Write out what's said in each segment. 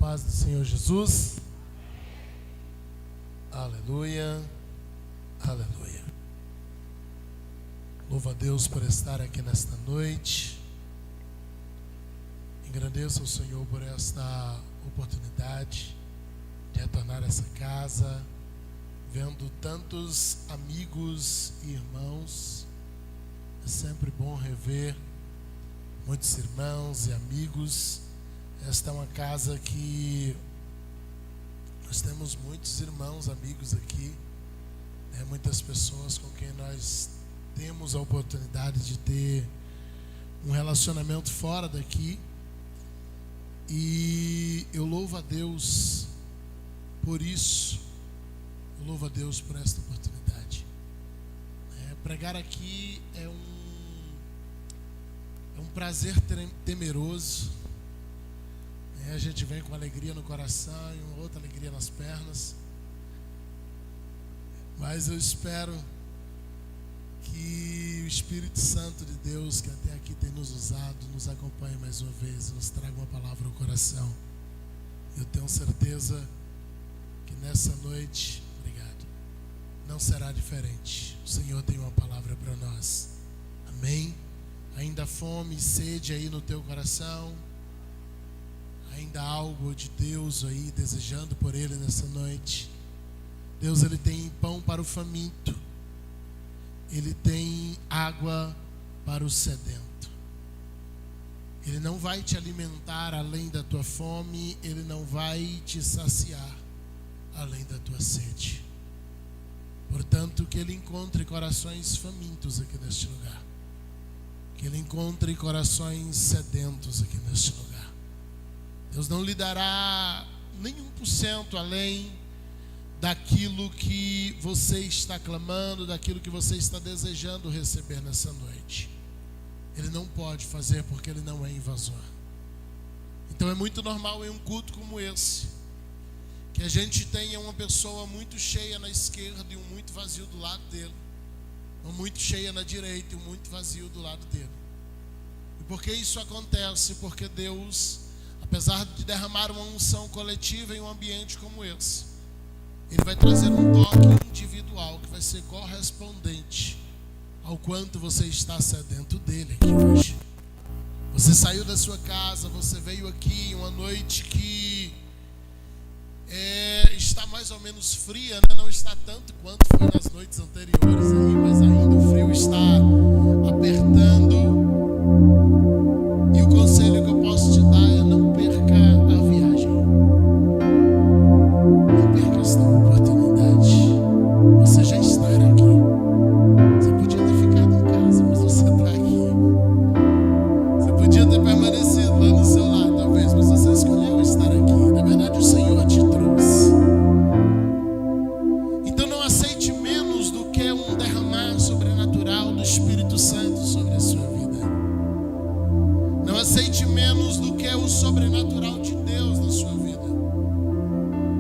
paz do Senhor Jesus. Aleluia, aleluia. Louvo a Deus por estar aqui nesta noite. Agradeço ao Senhor por esta oportunidade de retornar a essa casa, vendo tantos amigos e irmãos. É sempre bom rever muitos irmãos e amigos. Esta é uma casa que nós temos muitos irmãos, amigos aqui, muitas pessoas com quem nós temos a oportunidade de ter um relacionamento fora daqui. E eu louvo a Deus por isso. Eu louvo a Deus por esta oportunidade. Pregar aqui é um prazer temeroso. A gente vem com alegria no coração e uma outra alegria nas pernas. Mas eu espero que o Espírito Santo de Deus, que até aqui tem nos usado, nos acompanhe mais uma vez, nos traga uma palavra ao coração. Eu tenho certeza que nessa noite, obrigado, não será diferente. O Senhor tem uma palavra para nós. Amém? Ainda há fome e sede aí no teu coração? Ainda há algo de Deus aí, desejando por Ele nessa noite? Deus, Ele tem pão para o faminto. Ele tem água para o sedento. Ele não vai te alimentar além da tua fome. Ele não vai te saciar além da tua sede. Portanto, que Ele encontre corações famintos aqui neste lugar. Que Ele encontre corações sedentos aqui neste lugar. Deus não lhe dará nem 1% além daquilo que você está clamando, daquilo que você está desejando receber nessa noite. Ele não pode fazer porque Ele não é invasor. Então é muito normal em um culto como esse, que a gente tenha uma pessoa muito cheia na esquerda e um muito vazio do lado dele, ou muito cheia na direita e um muito vazio do lado dele. E por que isso acontece? Porque Deus, apesar de derramar uma unção coletiva em um ambiente como esse, Ele vai trazer um toque individual que vai ser correspondente ao quanto você está sedento dele aqui hoje. Você saiu da sua casa, você veio aqui em uma noite que está mais ou menos fria, né? Não está tanto quanto foi nas noites anteriores aí, mas ainda o frio está apertando. E o conselho que eu posso te dar é: não perca a viagem. Não perca esta oportunidade. Você já está aqui. Você podia ter ficado em casa, mas você está aqui. Você podia ter permanecido lá no seu lado, talvez, mas você escolheu estar aqui. Na verdade, o Senhor te trouxe. Então não aceite menos do que um derramar sobrenatural do Espírito Santo sobre a sua vida. Não aceite menos do que o sobrenatural de Deus na sua vida.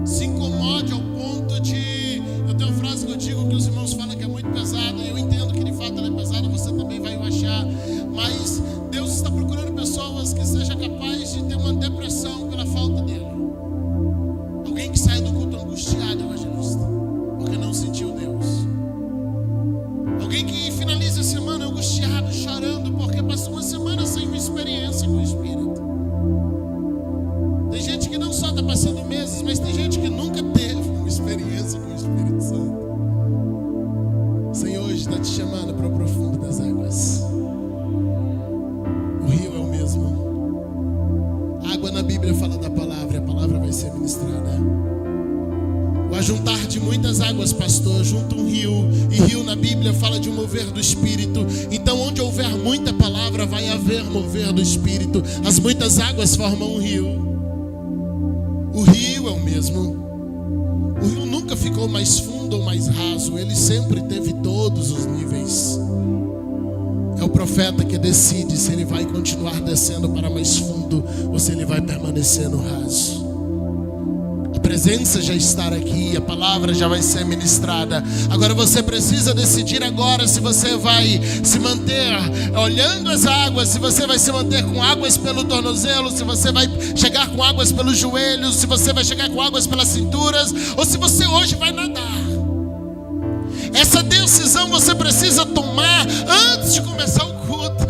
Se incomode ao ponto de... Eu tenho uma frase que eu digo que os irmãos falam que é muito pesada, e eu entendo que de fato ela é pesada, você também vai o achar. Mas Deus está procurando pessoas que sejam capazes de ter uma depressão pela falta dele. Alguém que sai do culto angustiado, evangelista, porque não sentiu Deus. Alguém que finaliza a semana angustiado, chorando, porque passou uma semana sem uma experiência com o Espírito. Tem gente que não só está passando meses, mas tem gente que nunca teve uma experiência com o Espírito Santo. O Senhor hoje está te chamando para o profundo das águas. O rio é o mesmo. A água na Bíblia fala da palavra, e a palavra vai ser ministrada. O ajuntar de muitas águas, pastor, junta um rio. E rio na Bíblia fala de um mover do Espírito. Então onde houver muita palavra, vai haver mover do Espírito. As muitas águas formam um rio. O rio é o mesmo. O rio nunca ficou mais fundo ou mais raso. Ele sempre teve todos os níveis. É o profeta que decide se ele vai continuar descendo para mais fundo ou se ele vai permanecer no raso. A presença já está aqui, a palavra já vai ser ministrada. Agora você precisa decidir agora se você vai se manter olhando as águas, se você vai se manter com águas pelo tornozelo, se você vai chegar com águas pelos joelhos, se você vai chegar com águas pelas cinturas, ou se você hoje vai nadar. Essa decisão você precisa tomar antes de começar o culto,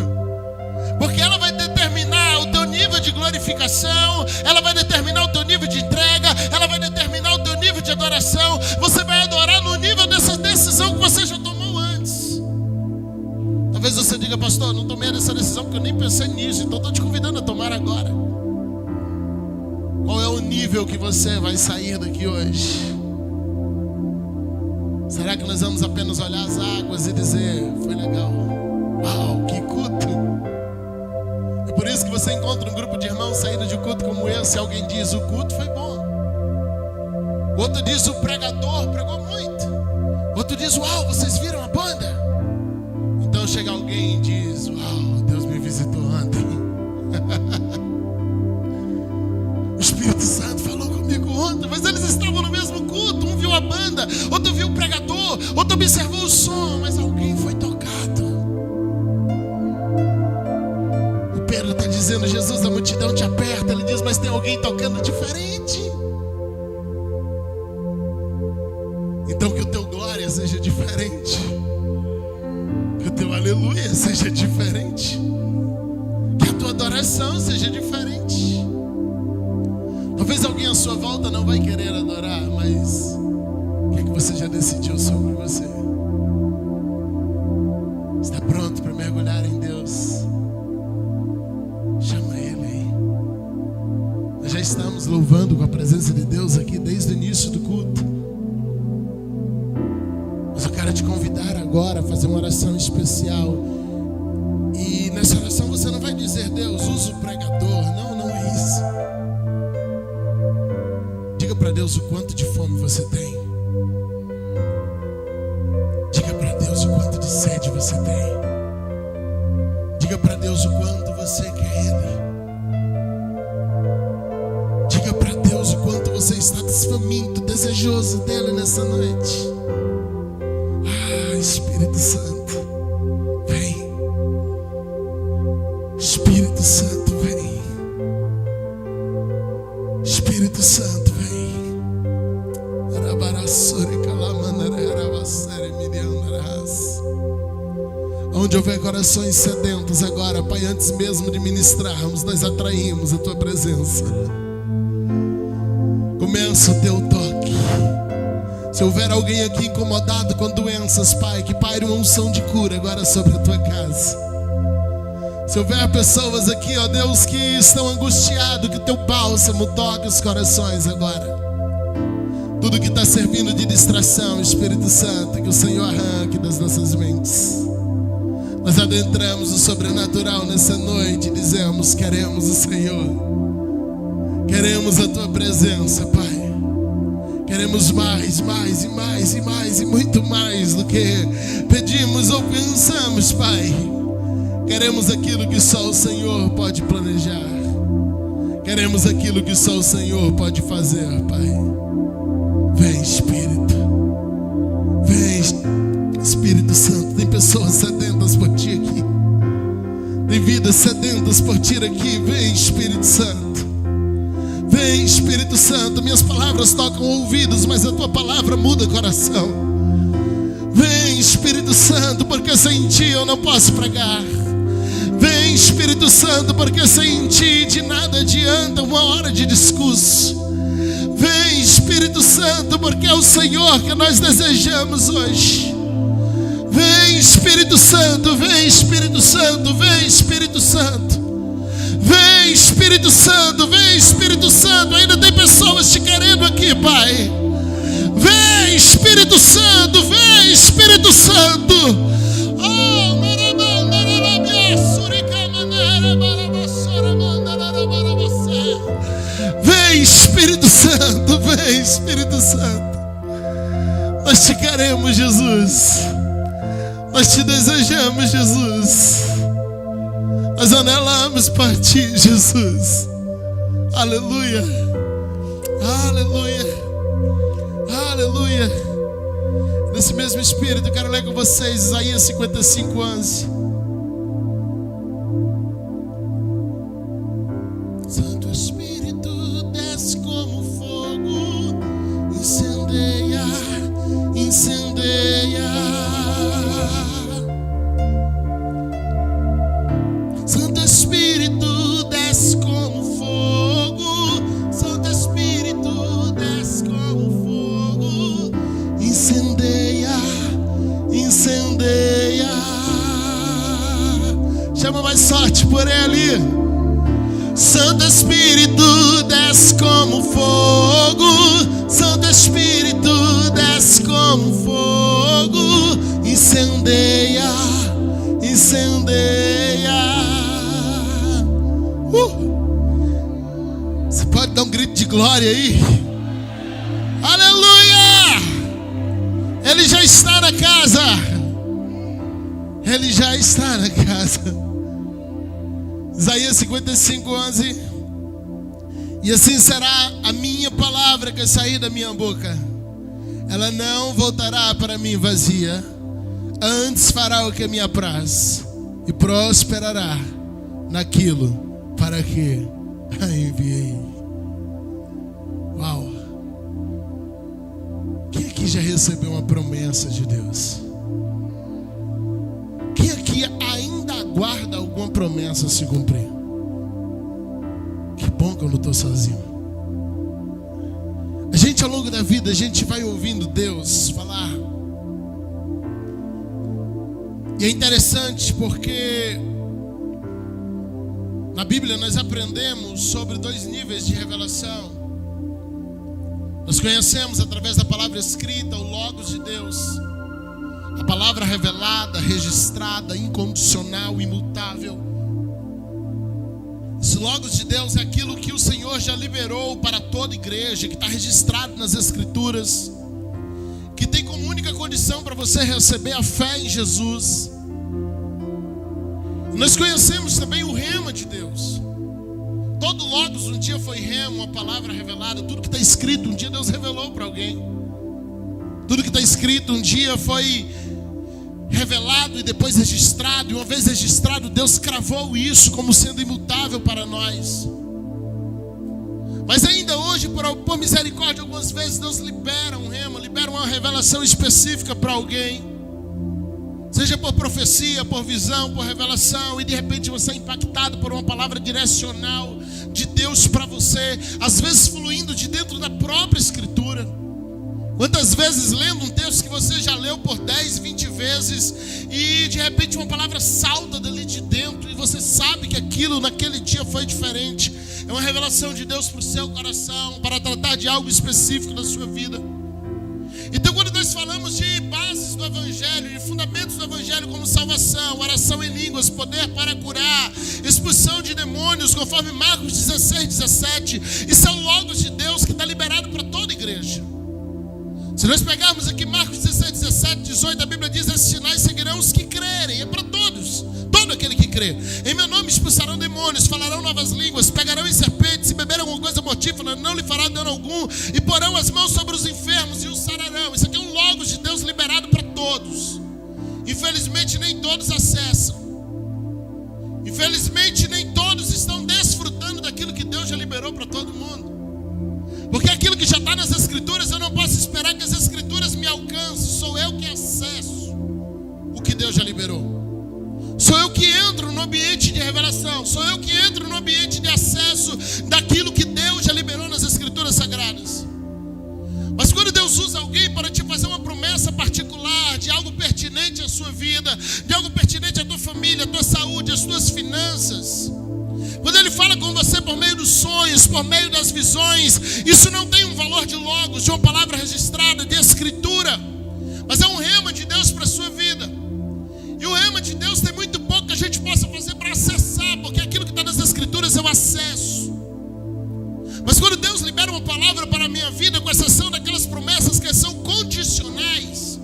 porque ela vai determinar o teu nível de glorificação, ela vai determinar o teu nível de entrega, ela vai determinar o teu nível de adoração. Você vai adorar no nível dessa decisão que você já tomou antes. Talvez você diga: pastor, não tomei essa decisão porque eu nem pensei nisso, então estou te convidando a tomar agora. Qual é o nível que você vai sair daqui hoje? Será que nós vamos apenas olhar as águas e dizer: foi legal, uau, que culto? É por isso que você encontra um grupo de irmãos saindo de um culto como esse, alguém diz: o culto foi bom. O outro diz: o pregador pregou muito. O outro diz: uau, vocês viram a banda? Então chega alguém e diz: uau, Deus me visitou ontem. O Espírito Santo falou comigo ontem, mas eles estavam no mesmo culto. Um viu a banda, outro viu o pregador, outro observou o som, mas alguém foi tocado. O Pedro está dizendo: Jesus, a multidão te aperta. Ele diz: mas tem alguém tocando diferente. Então que o teu glória seja diferente, que o teu aleluia seja diferente, que a tua adoração seja diferente. Talvez alguém à sua volta não vai querer adorar, mas o que você já decidiu sobre você? Está pronto para mergulhar em Deus? Chama Ele aí. Nós já estamos louvando com a presença de Deus aqui desde o início do culto, mas eu quero te convidar agora a fazer uma oração especial. E nessa oração você não vai dizer: Deus, usa o pregador. Não é isso. Diga para Deus o quanto de fome você tem. Diga para Deus o quanto de sede você tem. Diga para Deus o quanto você quer Ele. Diga para Deus o quanto você está desfaminto, desejoso dEle nessa noite. Espírito Santo, vem. Espírito Santo, vem. Espírito Santo, vem. Onde houver corações sedentos agora, Pai, antes mesmo de ministrarmos, nós atraímos a Tua presença. Começa o Teu toque. Se houver alguém aqui incomodado com doenças, Pai, que paire uma unção de cura agora sobre a tua casa. Se houver pessoas aqui, ó Deus, que estão angustiados, que o teu bálsamo toque os corações agora. Tudo que está servindo de distração, Espírito Santo, que o Senhor arranque das nossas mentes. Nós adentramos o sobrenatural nessa noite e dizemos: queremos o Senhor. Queremos a tua presença, Pai. Queremos mais e muito mais do que pedimos ou pensamos, Pai. Queremos aquilo que só o Senhor pode planejar. Queremos aquilo que só o Senhor pode fazer, Pai. Vem, Espírito. Vem, Espírito Santo. Tem pessoas sedentas por Ti aqui. Tem vidas sedentas por Ti aqui. Vem, Espírito Santo. Vem, Espírito Santo. Minhas palavras tocam ouvidos, mas a Tua palavra muda coração. Vem, Espírito Santo, porque sem Ti eu não posso pregar. Vem, Espírito Santo, porque sem Ti de nada adianta uma hora de discurso. Vem, Espírito Santo, porque é o Senhor que nós desejamos hoje. Vem, Espírito Santo, vem, Espírito Santo, vem, Espírito Santo. Vem, Espírito Santo, vem, Espírito Santo. Ainda tem pessoas te querendo aqui, Pai. Vem, Espírito Santo, vem, Espírito Santo. Oh, vem, Espírito Santo, vem, Espírito Santo. Nós te queremos, Jesus. Nós te desejamos, Jesus. Nós anelamos por Ti, Jesus. Aleluia. Aleluia. Aleluia. Nesse mesmo espírito, eu quero ler com vocês Isaías 55, 11. Santo Espírito desce como fogo, incendeia, incendeia. Santo Espírito desce como fogo, Santo Espírito desce como fogo, incendeia, incendeia. Chama mais forte por ele. Santo Espírito desce como fogo, Santo Espírito desce como fogo, incendeia, incendeia. Você pode dar um grito de glória aí? Aleluia! Ele já está na casa. Ele já está na casa. Isaías 55, 11. E assim será a minha palavra que sair da minha boca. Ela não voltará para mim vazia. Antes fará o que me apraz e prosperará naquilo para que a enviei. Uau! Quem aqui já recebeu uma promessa de Deus? Quem aqui ainda aguarda alguma promessa se cumprir? Que bom que eu não estou sozinho. A gente, ao longo da vida, a gente vai ouvindo Deus falar. E é interessante porque na Bíblia nós aprendemos sobre 2 níveis de revelação. Nós conhecemos através da palavra escrita, o Logos de Deus, a palavra revelada, registrada, incondicional, imutável. Esse Logos de Deus é aquilo que o Senhor já liberou para toda igreja, que está registrado nas Escrituras, que tem como única condição para você receber a fé em Jesus. Nós conhecemos também o rema de Deus. Todo Logos um dia foi rema, uma palavra revelada. Tudo que está escrito um dia Deus revelou para alguém. Tudo que está escrito um dia foi revelado e depois registrado. E uma vez registrado, Deus cravou isso como sendo imutável para nós. Mas ainda hoje, por misericórdia, algumas vezes Deus libera um rema, libera uma revelação específica para alguém. Seja por profecia, por visão, por revelação, e de repente você é impactado por uma palavra direcional de Deus para você, às vezes fluindo de dentro da própria Escritura. Quantas vezes lendo um texto que você já leu por 10, 20 vezes, e de repente uma palavra salta dali de dentro, e você sabe que aquilo naquele dia foi diferente. É uma revelação de Deus para o seu coração, para tratar de algo específico da sua vida. Então, quando nós falamos de bases do Evangelho, de fundamentos do Evangelho como salvação, oração em línguas, poder para curar, expulsão de demônios, conforme Marcos 16, 17, isso é o Logos de Deus que está liberado para toda a igreja. Se nós pegarmos aqui Marcos 16, 17, 18, a Bíblia diz: esses sinais seguirão os que crerem. É para todos, todo aquele que crê. Em meu nome expulsarão demônios, falarão novas línguas, pegarão em serpentes, se beberem alguma coisa mortífera, não lhe fará dano algum, e porão as mãos sobre os enfermos e os sararão. Isso aqui é um Logos de Deus liberado para todos. Infelizmente nem todos acessam. Infelizmente nem todos estão desfrutando daquilo que Deus já liberou para todo mundo. Porque aquilo que já está nas Escrituras, eu não posso esperar que as Escrituras me alcancem. Sou eu que acesso o que Deus já liberou. Sou eu que entro no ambiente de revelação. Sou eu que entro no ambiente de acesso daquilo que Deus já liberou nas Escrituras Sagradas. Mas quando Deus usa alguém para te fazer uma promessa particular de algo pertinente à sua vida, de algo pertinente à tua família, à tua saúde, às tuas finanças, quando Ele fala com você por meio dos sonhos, por meio das visões, isso não tem um valor de Logos, de uma palavra registrada, de Escritura, mas é um rema de Deus para a sua vida. E o rema de Deus tem muito pouco que a gente possa fazer para acessar, porque aquilo que está nas Escrituras eu acesso. Mas quando Deus libera uma palavra para a minha vida, com exceção daquelas promessas que são condicionais,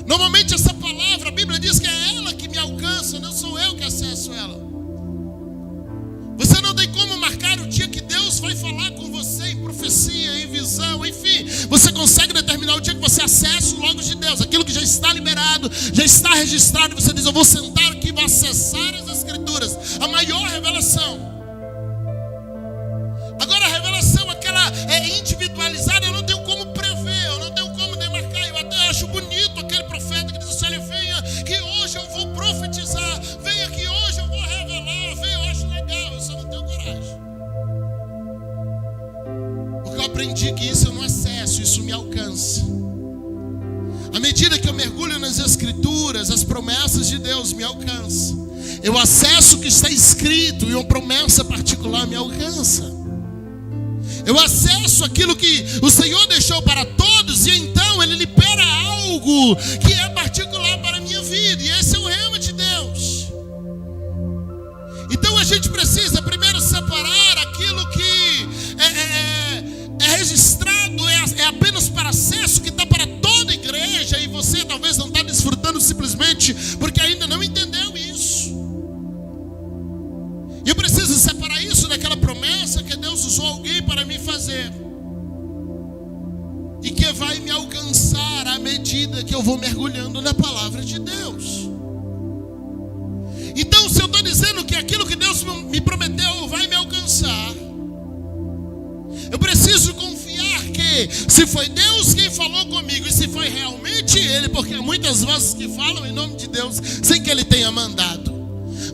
normalmente essa palavra, a Bíblia diz que é ela que me alcança, não sou eu que acesso ela. Você não tem como como marcar o dia que Deus vai falar com você em profecia, em visão, enfim. Você consegue determinar o dia que você acessa o Logos de Deus, aquilo que já está liberado, já está registrado. Você diz: eu vou sentar aqui e vou acessar as Escrituras, a maior revelação. Agora a revelação, aquela é individualizada, eu não tenho como prever, eu não tenho como demarcar. Eu até acho bonito aquele profeta que diz assim: olha, venha que hoje eu vou profetizar, venha que hoje eu vou revelar, venha, eu acho legal. Eu só não tenho coragem, porque eu aprendi que isso eu não acesso, isso me alcança. À medida que eu mergulho nas Escrituras, as promessas de Deus me alcançam. Eu acesso o que está escrito e uma promessa particular me alcança. Eu acesso aquilo que o Senhor deixou para todos, e então Ele libera algo que é particular para a minha vida, e esse é o rema de Deus. Então a gente precisa primeiro separar aquilo que é registrado, é apenas para acesso, que está para toda a igreja, e você talvez não está desfrutando simplesmente porque ainda não entendeu isso. E eu preciso separar isso daquela promessa que Deus usou alguém para me fazer, e que vai me alcançar à medida que eu vou mergulhando na palavra de Deus. Então, se eu estou dizendo que aquilo que Deus me prometeu vai me alcançar, eu preciso confiar que se foi Deus quem falou comigo, e se foi realmente Ele, porque há muitas vozes que falam em nome de Deus sem que Ele tenha mandado.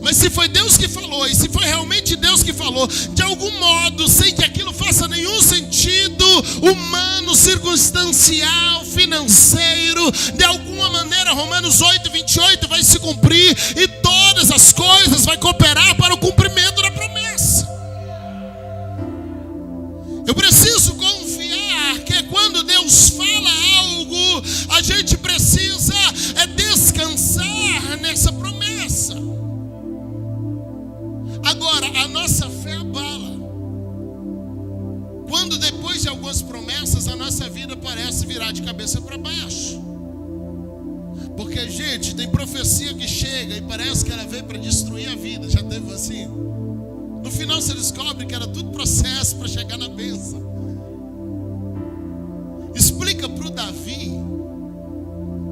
Mas se foi Deus que falou, e se foi realmente Deus que falou, de algum modo, sem que aquilo faça nenhum sentido humano, circunstancial, financeiro, de alguma maneira, Romanos 8:28 vai se cumprir, e todas as coisas vai cooperar para o cumprimento da promessa. Eu preciso confiar que quando Deus fala algo, a gente precisa descansar nessa promessa. Agora, a nossa fé abala quando depois de algumas promessas a nossa vida parece virar de cabeça para baixo. Porque, gente, tem profecia que chega e parece que ela veio para destruir a vida. Já teve assim? No final você descobre que era tudo processo para chegar na bênção. Explica para o Davi,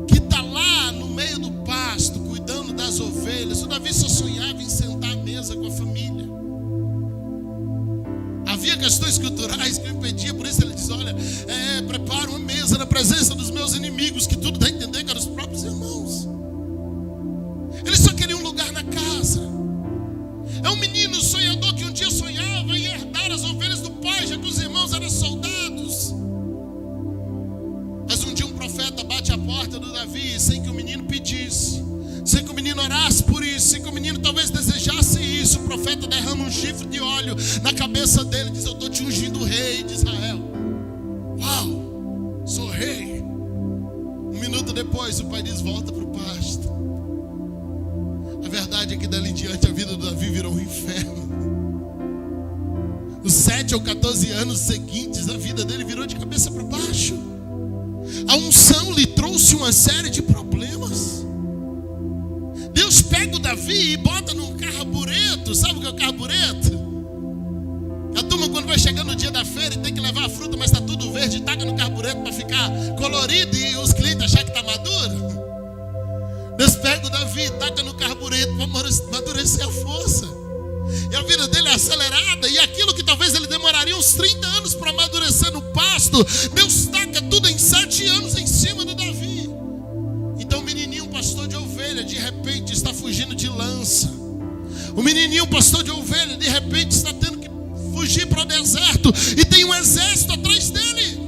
que está lá no meio do pasto, cuidando das ovelhas. O Davi só sonhava em sentar à mesa com a família. Havia questões culturais que o impediam, por isso ele diz: olha, prepara uma mesa na presença dos meus inimigos, que tudo dá a entender que eram os próprios irmãos. Ele só queria um lugar na casa. É um menino sonhador que um dia sonhava em herdar as ovelhas do pai, já que os irmãos eram soldados. Mas um dia um profeta bate a porta do Davi, sem que o menino pedisse, sem que o menino orasse por isso, sem que o menino talvez desejasse isso. O profeta derrama um chifre de óleo na cabeça dele e diz: eu estou te ungindo rei de Israel. Uau, sou rei. Um minuto depois o pai diz: volta para o pasto. A verdade é que dali em diante a vida do Davi virou um inferno. Os 7 ou 14 anos seguintes, a vida dele virou de cabeça para baixo. A unção lhe trouxe uma série de problemas. Deus pega o Davi e bota num carbureto. Sabe o que é o carbureto? A turma, quando vai chegando no dia da feira e tem que levar a fruta, mas está tudo verde, taca no carbureto para ficar colorido e os clientes acharem que está maduro. Deus pega o Davi, taca no carbureto para amadurecer a força. E a vida dele é acelerada, e aquilo que talvez ele demoraria uns 30 anos para amadurecer no pasto, Deus taca tudo em 7 anos em cima do Davi. Então o menininho pastor de ovelha de repente está fugindo de lança. O menininho pastor de ovelha de repente está tendo que fugir para o deserto, e tem um exército atrás dele.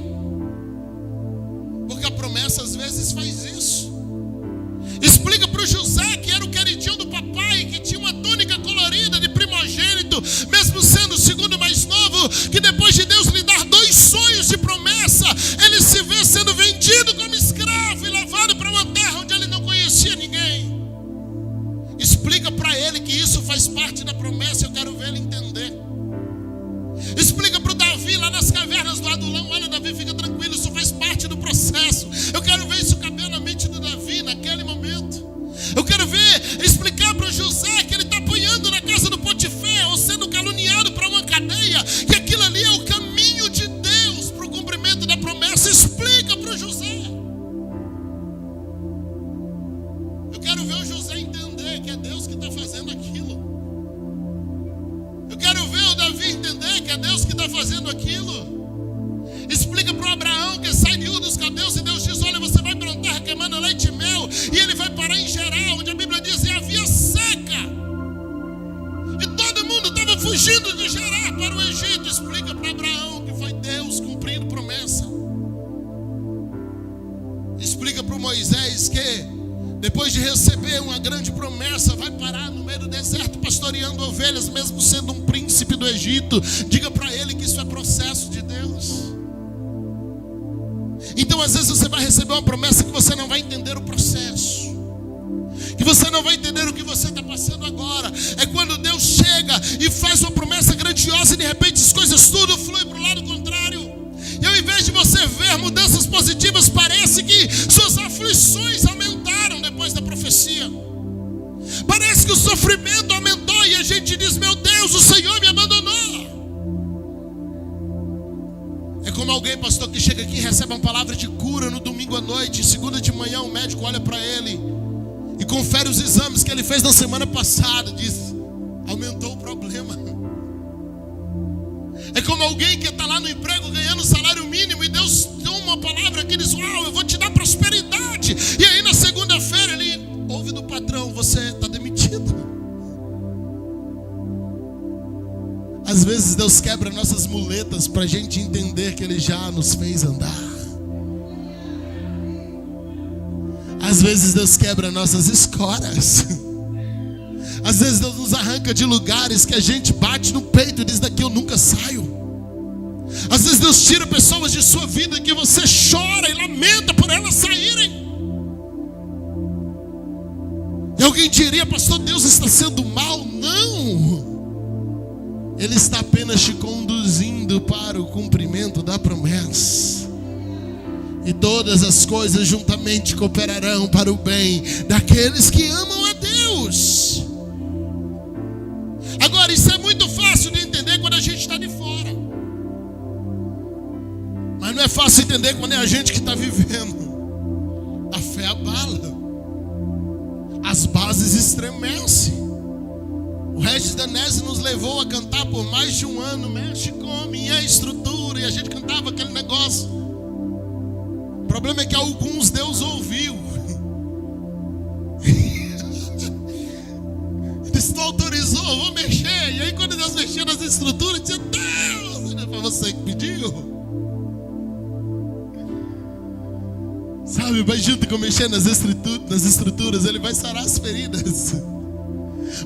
Porque a promessa às vezes faz isso. Explica para o José, que era o queridinho do papai, que tinha uma túnica colorida de primogênito, mesmo sendo o segundo mais novo, que depois de Deus lhe dar 2 sonhos de promessa, ele se vê sendo vendido como escravo e levado para uma terra onde ele não conhecia ninguém. Explica para ele que isso faz parte da promessa. Eu quero ver ele entender. Explica para o Davi lá nas cavernas do Adulão: olha, Davi, fica tranquilo, isso faz parte do processo. Eu quero ver isso caber na mente do Davi naquele momento. Eu quero ver, explicar para o José que ele está apanhando na casa do Potifar, ou sendo caluniado para uma fazendo aquilo. Eu quero ver o Davi entender que é Deus que está fazendo aquilo. Explica para o Abraão que sai de Ur dos Caldeus e Deus diz: olha, você vai para uma terra que emana leite e mel, e ele vai parar em Gerar, onde a Bíblia diz que havia seca. E todo mundo estava fugindo de Gerar para o Egito. Explica para Abraão que foi Deus cumprindo promessa. Explica para o Moisés que depois de receber uma grande promessa, vai parar no meio do deserto pastoreando ovelhas, mesmo sendo um príncipe do Egito. Diga para ele que isso é processo de Deus. Então às vezes você vai receber uma promessa que você não vai entender o processo, que você não vai entender o que você está passando agora. É quando Deus chega e faz uma promessa grandiosa e de repente as coisas tudo flui para o lado contrário. E ao invés de você ver mudanças positivas, parece que suas aflições aumentaram depois da profecia. Parece que o sofrimento aumentou e a gente diz: meu Deus, o Senhor me abandonou. É como alguém, pastor, que chega aqui e recebe uma palavra de cura no domingo à noite, e segunda de manhã o médico olha para ele e confere os exames que ele fez na semana passada, diz: aumentou o problema. É como alguém que está lá no emprego ganhando salário mínimo e Deus deu uma palavra que diz: uau, eu vou te dar prosperidade. E aí na segunda-feira ele ouve do patrão: você está demitido. Às vezes Deus quebra nossas muletas para a gente entender que Ele já nos fez andar. Às vezes Deus quebra nossas escoras. Às vezes Deus nos arranca de lugares que a gente bate no peito e diz: daqui eu nunca saio. Às vezes Deus tira pessoas de sua vida que você chora e lamenta por elas saírem. E alguém diria: pastor, Deus está sendo mal? Não. Ele está apenas te conduzindo para o cumprimento da promessa. E todas as coisas juntamente cooperarão para o bem daqueles que amam a Deus. Agora, isso é muito fácil de entender quando a gente está de fora. Mas não é fácil entender quando é a gente que está vivendo. A fé abala. As bases estremecem. O Regis Danese nos levou a cantar por mais de um ano: mexe com minha estrutura. E a gente cantava aquele negócio. O problema é que alguns Deus ouviu. Deus autorizou, vou mexer. E aí quando Deus mexeu nas estruturas, dizia: Deus, não foi você que pediu. Sabe, mas junto com mexer nas estruturas, Ele vai sarar as feridas.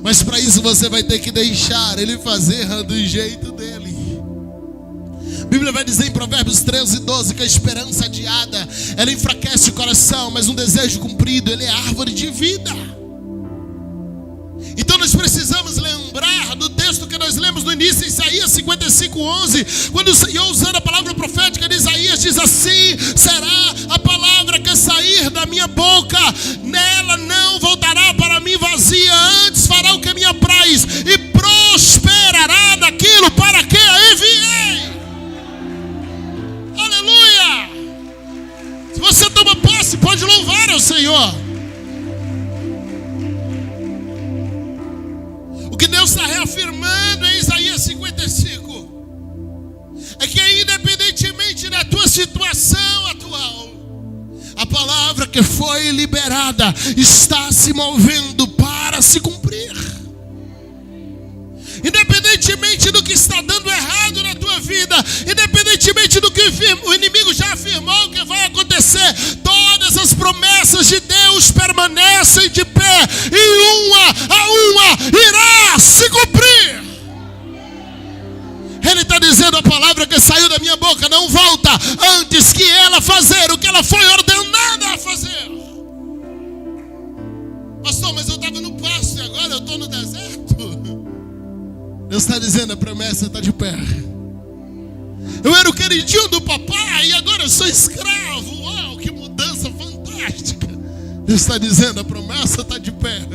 Mas para isso você vai ter que deixar Ele fazer do jeito dele. A Bíblia vai dizer em Provérbios 13:12 que a esperança adiada, ela enfraquece o coração, mas um desejo cumprido, ele é árvore de vida. Então nós precisamos lembrar do texto que nós lemos no início, Isaías 55:11, quando o Senhor, usando a palavra profética de Isaías, diz: assim será a palavra que sair da minha boca, nela não voltará para mim vazia, antes fará o que me apraz e prosperará naquilo para que a enviei. Aleluia! Se você toma posse, pode louvar ao Senhor. O que Deus está reafirmando em Isaías 55 é que, independentemente da tua situação atual, a palavra que foi liberada está se movendo para se cumprir. Independentemente do que está dando errado na tua vida, independentemente do que o inimigo já afirmou que vai acontecer, todas as promessas de Deus permanecem de pé e uma a uma irá se cumprir. Ele está dizendo: a palavra que saiu da minha boca não volta antes que ela fazer o que ela foi ordenada a fazer. Pastor, mas eu estava no pasto e agora eu estou no deserto. Deus está dizendo: a promessa está de pé. Eu era o queridinho do papai e agora eu sou escravo. Uau, que mudança fantástica. Deus está dizendo: a promessa está de pé.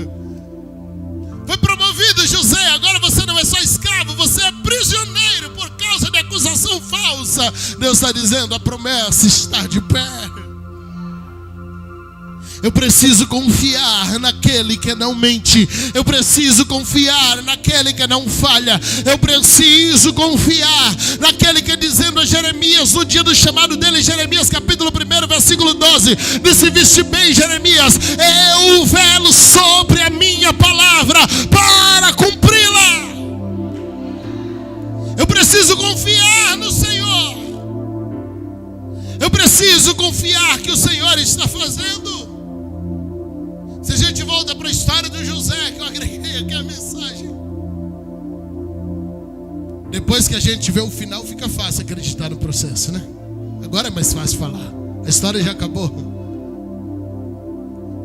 Foi promovido José, agora você não é só escravo, você é prisioneiro por causa de acusação falsa. Deus está dizendo: a promessa está de pé. Eu preciso confiar naquele que não mente. Eu preciso confiar naquele que não falha. Eu preciso confiar naquele que, dizendo a Jeremias, no dia do chamado dele, Jeremias capítulo 1, versículo 12, disse: viste bem, Jeremias, eu velo sobre a minha palavra para cumpri-la. Eu preciso confiar no Senhor. Eu preciso confiar que o Senhor está fazendo. Se a gente volta para a história do José, que eu agreguei aqui a mensagem, depois que a gente vê o final, fica fácil acreditar no processo, né? Agora é mais fácil falar. A história já acabou.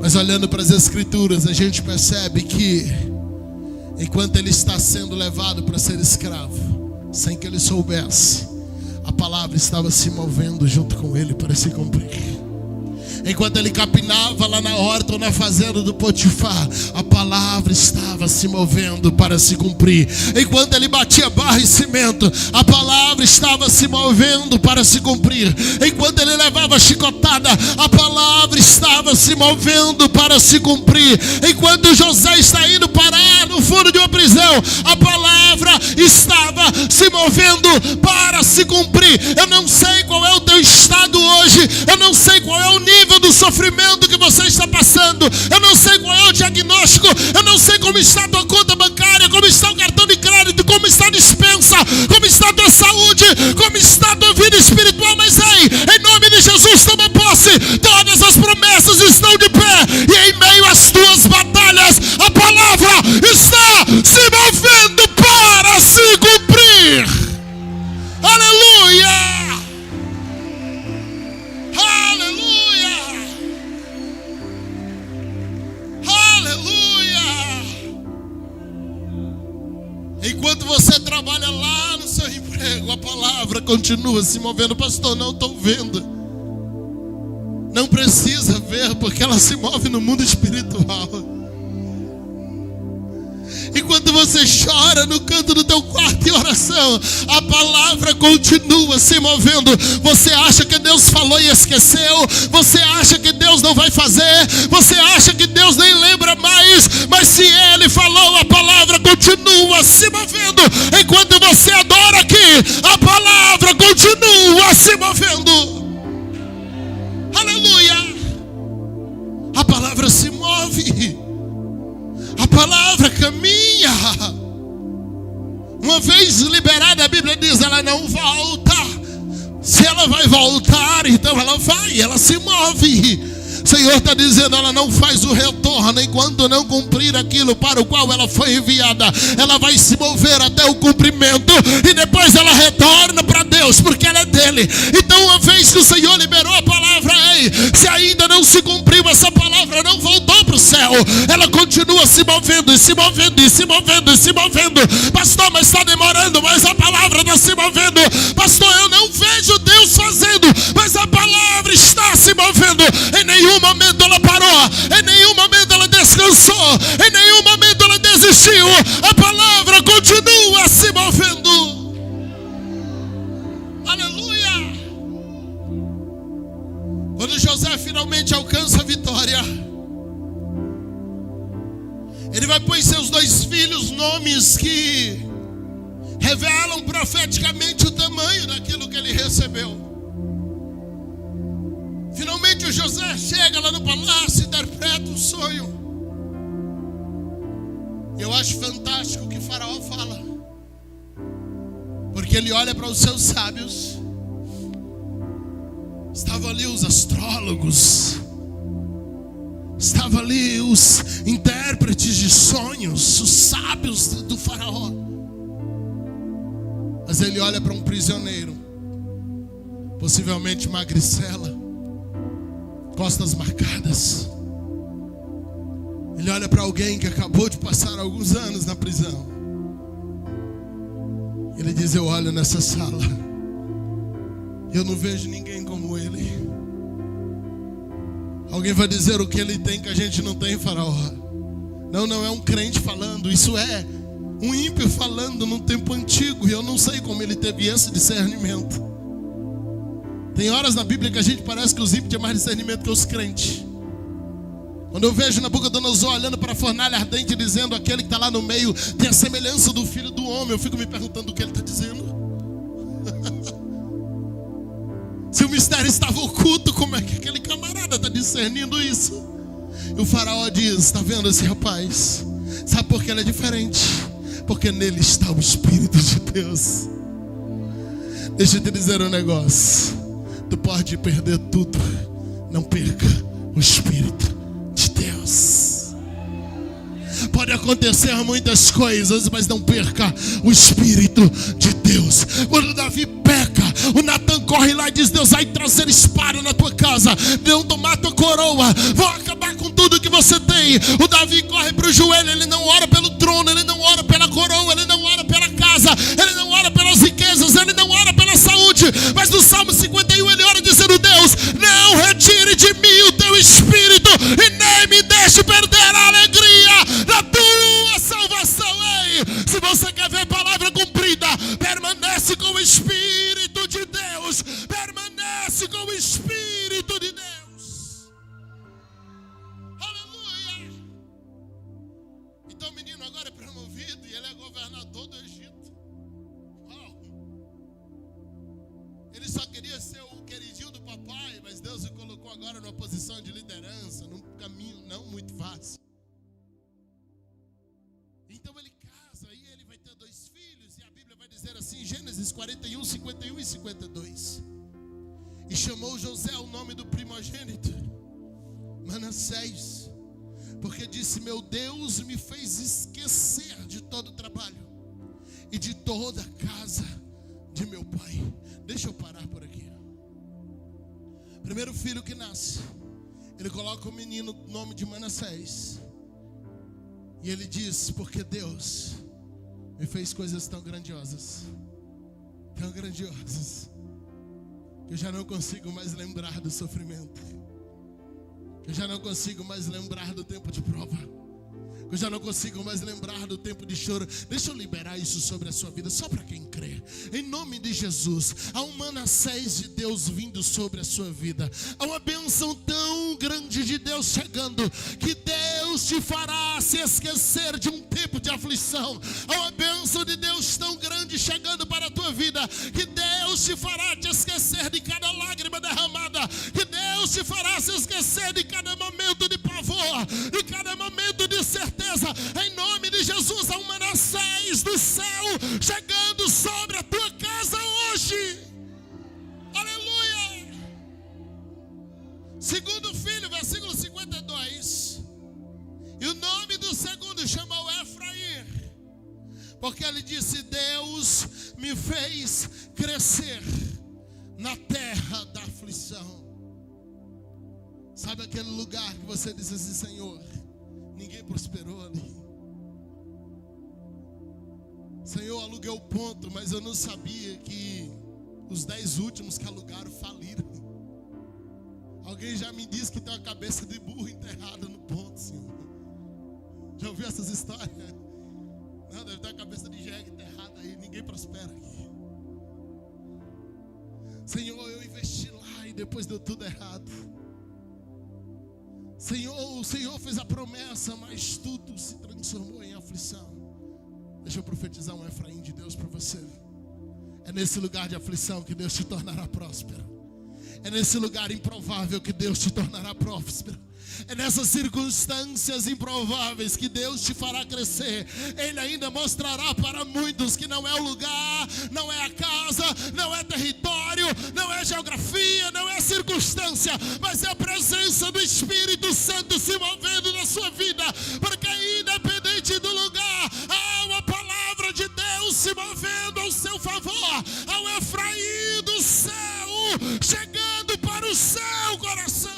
Mas olhando para as Escrituras, a gente percebe que enquanto ele está sendo levado para ser escravo, sem que ele soubesse, a palavra estava se movendo junto com ele para se cumprir. Enquanto ele capinava lá na horta ou na fazenda do Potifar, a palavra estava se movendo para se cumprir. Enquanto ele batia barro e cimento, a palavra estava se movendo para se cumprir. Enquanto ele levava chicotada, a palavra estava se movendo para se cumprir. Enquanto José está indo parar no fundo de uma prisão, a palavra estava se movendo para se cumprir. Eu não sei qual é o teu estado hoje, eu não sei qual é o nível do sofrimento que você está passando, eu não sei qual é o diagnóstico, eu não sei como está a tua conta bancária, como está o cartão de crédito, como está a dispensa, como está a tua saúde, como está a tua vida espiritual, mas ei, em nome de Jesus, toma posse. Todas as promessas estão de pé, e em meio às tuas batalhas, a palavra está se movendo para se cumprir. Aleluia! Enquanto você trabalha lá no seu emprego, a palavra continua se movendo. Pastor, não estou vendo. Não precisa ver, porque ela se move no mundo espiritual. Enquanto você chora no canto do teu quarto em oração, a palavra continua se movendo. Você acha que Deus falou e esqueceu? Você acha que Deus não vai fazer? Você acha que Deus nem lembra mais? Mas se Ele falou, a palavra continua se movendo. Enquanto você adora aqui, a palavra continua se movendo. Aleluia! A palavra se move. A palavra caminha. Uma vez liberada, a Bíblia diz, ela não volta. Se ela vai voltar, então ela vai, ela se move. O Senhor está dizendo, ela não faz o retorno enquanto não cumprir aquilo para o qual ela foi enviada. Ela vai se mover até o cumprimento e depois ela retorna para Deus, porque ela é dele. Então, uma vez que o Senhor liberou a palavra, ei, se ainda não se cumpriu, essa palavra não voltou para o céu. Ela continua se movendo e se movendo e se movendo e se movendo. Pastor, mas está demorando, mas a palavra está se movendo. Pastor, eu não vejo Deus fazendo, mas a palavra está se movendo. Em nenhum momento ela parou, em nenhum momento ela descansou, em nenhum momento ela desistiu. A palavra continua se movendo. Aleluia! Quando José finalmente alcança a vitória, ele vai pôr em seus 2 filhos nomes que revelam profeticamente o tamanho daquilo que ele recebeu. Finalmente o José chega lá no palácio e interpreta um sonho. Eu acho fantástico o que Faraó fala, porque ele olha para os seus sábios. Estavam ali os astrólogos, estavam ali os intérpretes de sonhos, os sábios do Faraó. Mas ele olha para um prisioneiro, possivelmente magricela, costas marcadas. Ele olha para alguém que acabou de passar alguns anos na prisão. Ele diz, eu olho nessa sala, eu não vejo ninguém como ele. Alguém vai dizer o que ele tem que a gente não tem, Faraó. Não é um crente falando, isso é um ímpio falando num tempo antigo. E eu não sei como ele teve esse discernimento. Tem horas na Bíblia que a gente parece que os ímpios têm mais discernimento que os crentes. Quando eu vejo Nabucodonosor olhando para a fornalha ardente, dizendo aquele que está lá no meio tem a semelhança do filho do homem, eu fico me perguntando o que ele está dizendo. Se o mistério estava oculto, como é que aquele camarada está discernindo isso? E o faraó diz: está vendo esse rapaz? Sabe por que ele é diferente? Porque nele está o Espírito de Deus. Deixa eu te dizer um negócio. Tu pode perder tudo, não perca o Espírito de Deus. Pode acontecer muitas coisas, mas não perca o Espírito de Deus. Quando Davi peca, o Natan corre lá e diz: Deus vai trazer espada na tua casa, vão tomar tua coroa, vão acabar com tudo que você tem. O Davi corre para o joelho, ele não ora pelo trono, ele não ora pela coroa, ele não ora pela casa, ele não ora pelas riquezas, ele não ora pela saúde. Mas no Salmo 51 ele ora dizendo: Deus, não retire de mim o teu Espírito e nem me deixe perder a alegria da tua salvação. Ei, se você quer ver a palavra cumprida, permanece com o Espírito de Deus. Permanece com o Espírito de Deus. Aleluia. Então o menino agora é promovido e ele é governador do Egito. Uau. Ele só queria ser o queridinho do papai, mas Deus o colocou agora numa posição de liderança, num caminho não muito fácil. Então ele casa e ele vai ter 2 filhos, e a Bíblia vai dizer assim, Gênesis 41, 51 e 52. E chamou José o nome do primogênito Manassés, porque disse: meu Deus me fez esquecer de todo o trabalho e de toda a casa de meu pai. Deixa eu parar por aqui. Primeiro filho que nasce, ele coloca o menino no nome de Manassés. E ele diz: porque Deus me fez coisas tão grandiosas, que eu já não consigo mais lembrar do sofrimento, que eu já não consigo mais lembrar do tempo de prova, que eu já não consigo mais lembrar do tempo de choro. Deixa eu liberar isso sobre a sua vida, só para quem crê. Em nome de Jesus, há um Manassés de Deus vindo sobre a sua vida. Há uma bênção tão grande de Deus chegando, que Deus te fará se esquecer de um tempo de aflição. Há uma bênção de Deus tão grande chegando para a tua vida, que Deus te fará te esquecer de cada lágrima derramada, que Deus te fará se esquecer de cada momento de pavor, de cada momento de certeza. Em nome de Jesus, há um Manassés do céu chegando sobre a tua casa hoje. Aleluia. Segundo filho, versículo 52. E o nome do segundo chamou Efraim, porque ele disse: Deus me fez crescer na terra da aflição. Sabe aquele lugar que você diz assim: Senhor, ninguém prosperou ali. Senhor, aluguei o ponto, mas eu não sabia que os 10 últimos que alugaram faliram. Alguém já me disse que tem uma cabeça de burro enterrada no ponto, Senhor. Já ouviu essas histórias? Não, deve ter uma cabeça de jegue enterrada aí. Ninguém prospera aqui. Senhor, eu investi lá e depois deu tudo errado. Senhor, o Senhor fez a promessa, mas tudo se transformou em aflição. Deixa eu profetizar um Efraim de Deus para você. É nesse lugar de aflição que Deus te tornará próspero. É nesse lugar improvável que Deus te tornará próspero. É nessas circunstâncias improváveis que Deus te fará crescer. Ele ainda mostrará para muitos que não é o lugar, não é a casa, não é território, não é geografia, não é circunstância, mas é a presença do Espírito Santo se movendo na sua vida. Porque independente do lugar, há uma palavra de Deus se movendo ao seu favor. Há um Efraim do céu chegando para o seu coração.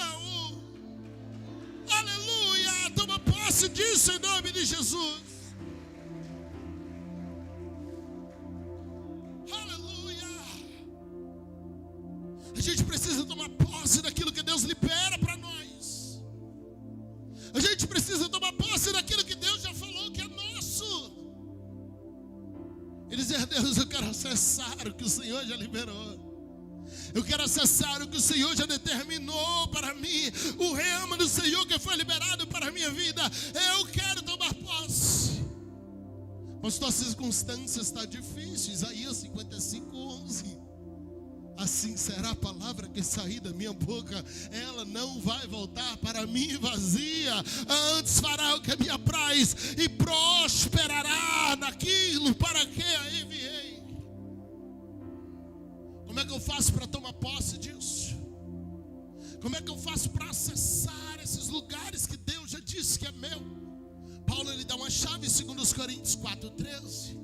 Aleluia, toma posse disso em nome de Jesus. Aleluia. A gente precisa tomar posse daquilo que Deus libera para nós. A gente precisa tomar posse daquilo que Deus já falou que é nosso. E dizer: Deus, eu quero acessar o que o Senhor já liberou. Eu quero acessar o que o Senhor já determinou para mim. O rema do Senhor que foi liberado para a minha vida. Eu quero tomar posse. Mas tua circunstância está difícil. Isaías 55:11. Assim será a palavra que sair da minha boca. Ela não vai voltar para mim vazia. Antes fará o que me apraz e prosperará naquilo para que a enviei. Como é que eu faço para tomar posse disso? Como é que eu faço para acessar esses lugares que Deus já disse que é meu? Paulo, ele dá uma chave em 2 Coríntios 4:13.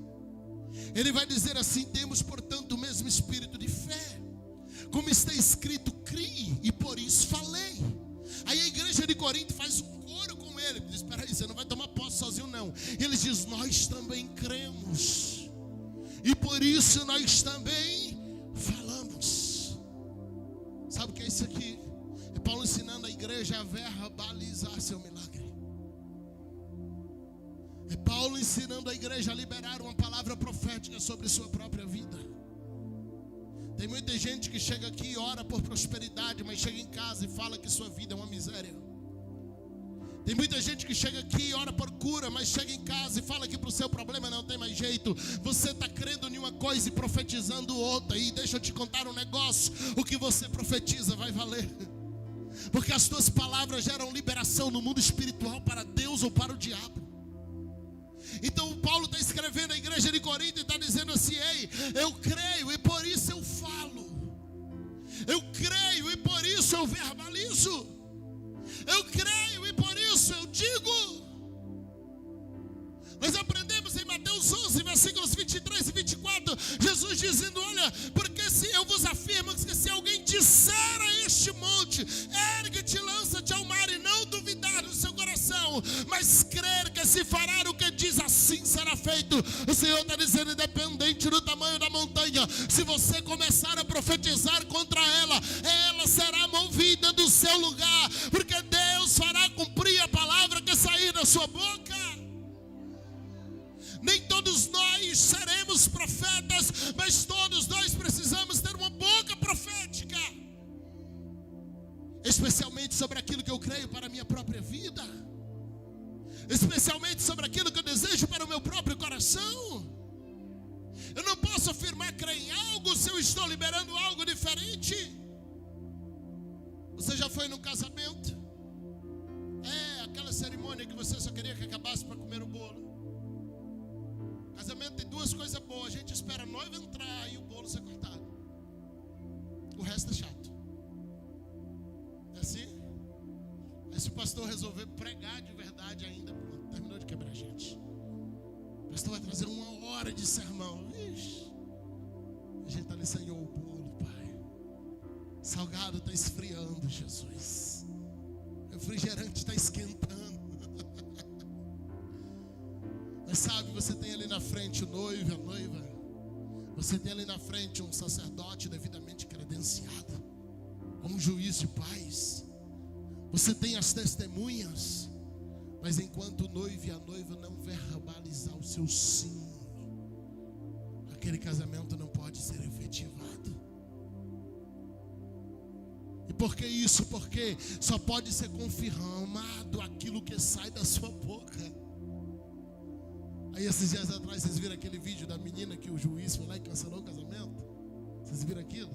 Ele vai dizer assim: temos portanto o mesmo espírito de fé, como está escrito, crie e por isso falei. Aí a igreja de Corinto faz um coro com ele. Diz: espera aí, você não vai tomar posse sozinho não. E ele diz: nós também cremos e por isso nós também falamos. Sabe o que é isso aqui? É Paulo ensinando a igreja a verbalizar seu milagre. É Paulo ensinando a igreja a liberar uma palavra profética sobre sua própria vida. Tem muita gente que chega aqui e ora por prosperidade, mas chega em casa e fala que sua vida é uma miséria. Tem muita gente que chega aqui e ora por cura, mas chega em casa e fala que para o seu problema não tem mais jeito. Você está crendo em uma coisa e profetizando outra. E deixa eu te contar um negócio: o que você profetiza vai valer, porque as tuas palavras geram liberação no mundo espiritual para Deus ou para o diabo. Então o Paulo está escrevendo à igreja de Corinto e está dizendo assim: ei, eu creio e por isso eu falo. Eu creio e por isso eu verbalizo. Eu creio e por isso eu digo. Nós aprendemos em Mateus 11, versículos 23 e 24, Jesus dizendo: olha, porque se eu vos afirmo que se alguém disser a este monte, ergue-te, lança-te ao mar, e não duvidar no seu coração, mas crer que se fará o que diz, assim será feito. O Senhor está dizendo: independente do tamanho da montanha, se você começar a profetizar contra ela, ela será movida do seu lugar, porque Deus fará cumprir a palavra que sair da sua boca. Nem todos nós seremos profetas, mas todos nós precisamos ter uma boca profética, especialmente sobre aquilo que eu creio para a minha própria vida, especialmente sobre aquilo que eu desejo para o meu próprio coração. Eu não posso afirmar crer em algo se eu estou liberando algo diferente. Você já foi num casamento? Aquela cerimônia que você só queria que acabasse para comer o bolo. Casamento tem duas coisas boas: a gente espera a noiva entrar e o bolo ser cortado. O resto é chato. É assim? Aí se o pastor resolver pregar de verdade ainda, pronto, terminou de quebrar a gente. O pastor vai trazer 1 hora de sermão. Ixi, a gente está ali: Senhor, o bolo, Pai. Salgado está esfriando, Jesus. Refrigerante está esquentando. Mas sabe, você tem ali na frente o noivo e a noiva. Você tem ali na frente um sacerdote devidamente credenciado, como juiz de paz. Você tem as testemunhas. Mas enquanto o noivo e a noiva não verbalizar o seu sim, aquele casamento não pode ser efetivado. E por que isso? Porque só pode ser confirmado aquilo que sai da sua boca. Aí esses dias atrás, vocês viram aquele vídeo da menina que o juiz foi lá e cancelou o casamento? Vocês viram aquilo?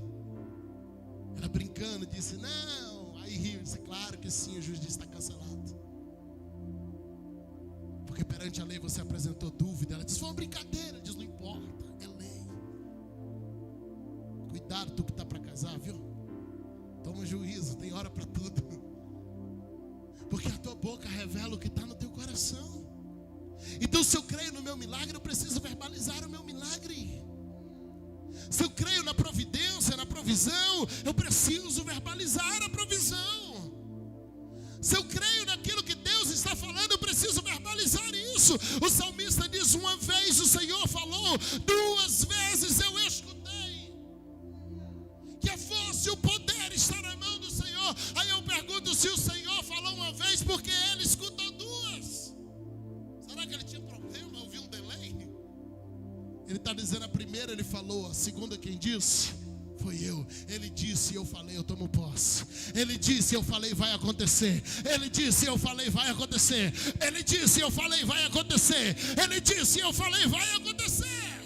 Ela brincando, disse: não. Aí riu, disse: claro que sim, o juiz disse: está cancelado. Porque perante a lei você apresentou dúvida. Ela disse: foi uma brincadeira. Diz: não importa, é lei. Cuidado, tu que está para casar, viu? Toma juízo, tem hora para tudo. Porque a tua boca revela o que está no teu coração. Então, se eu creio no meu milagre, eu preciso verbalizar o meu milagre. Se eu creio na providência, na provisão, eu preciso verbalizar a provisão. Se eu creio naquilo que Deus está falando, eu preciso verbalizar isso. O salmista diz: uma vez o Senhor falou, 2 vezes eu escutei. Que a força e o poder está na mão do Senhor. Aí eu pergunto: se o Senhor falou uma vez, porque Ele escutou 2? Será que Ele tinha problema? Ouviu um delay? Ele está dizendo: a primeira Ele falou, a segunda quem disse Foi eu. Ele disse e eu falei, eu tomo posse. Ele disse e eu falei, vai acontecer. Ele disse e eu falei, vai acontecer. Ele disse e eu falei, vai acontecer. Ele disse e eu falei, vai acontecer.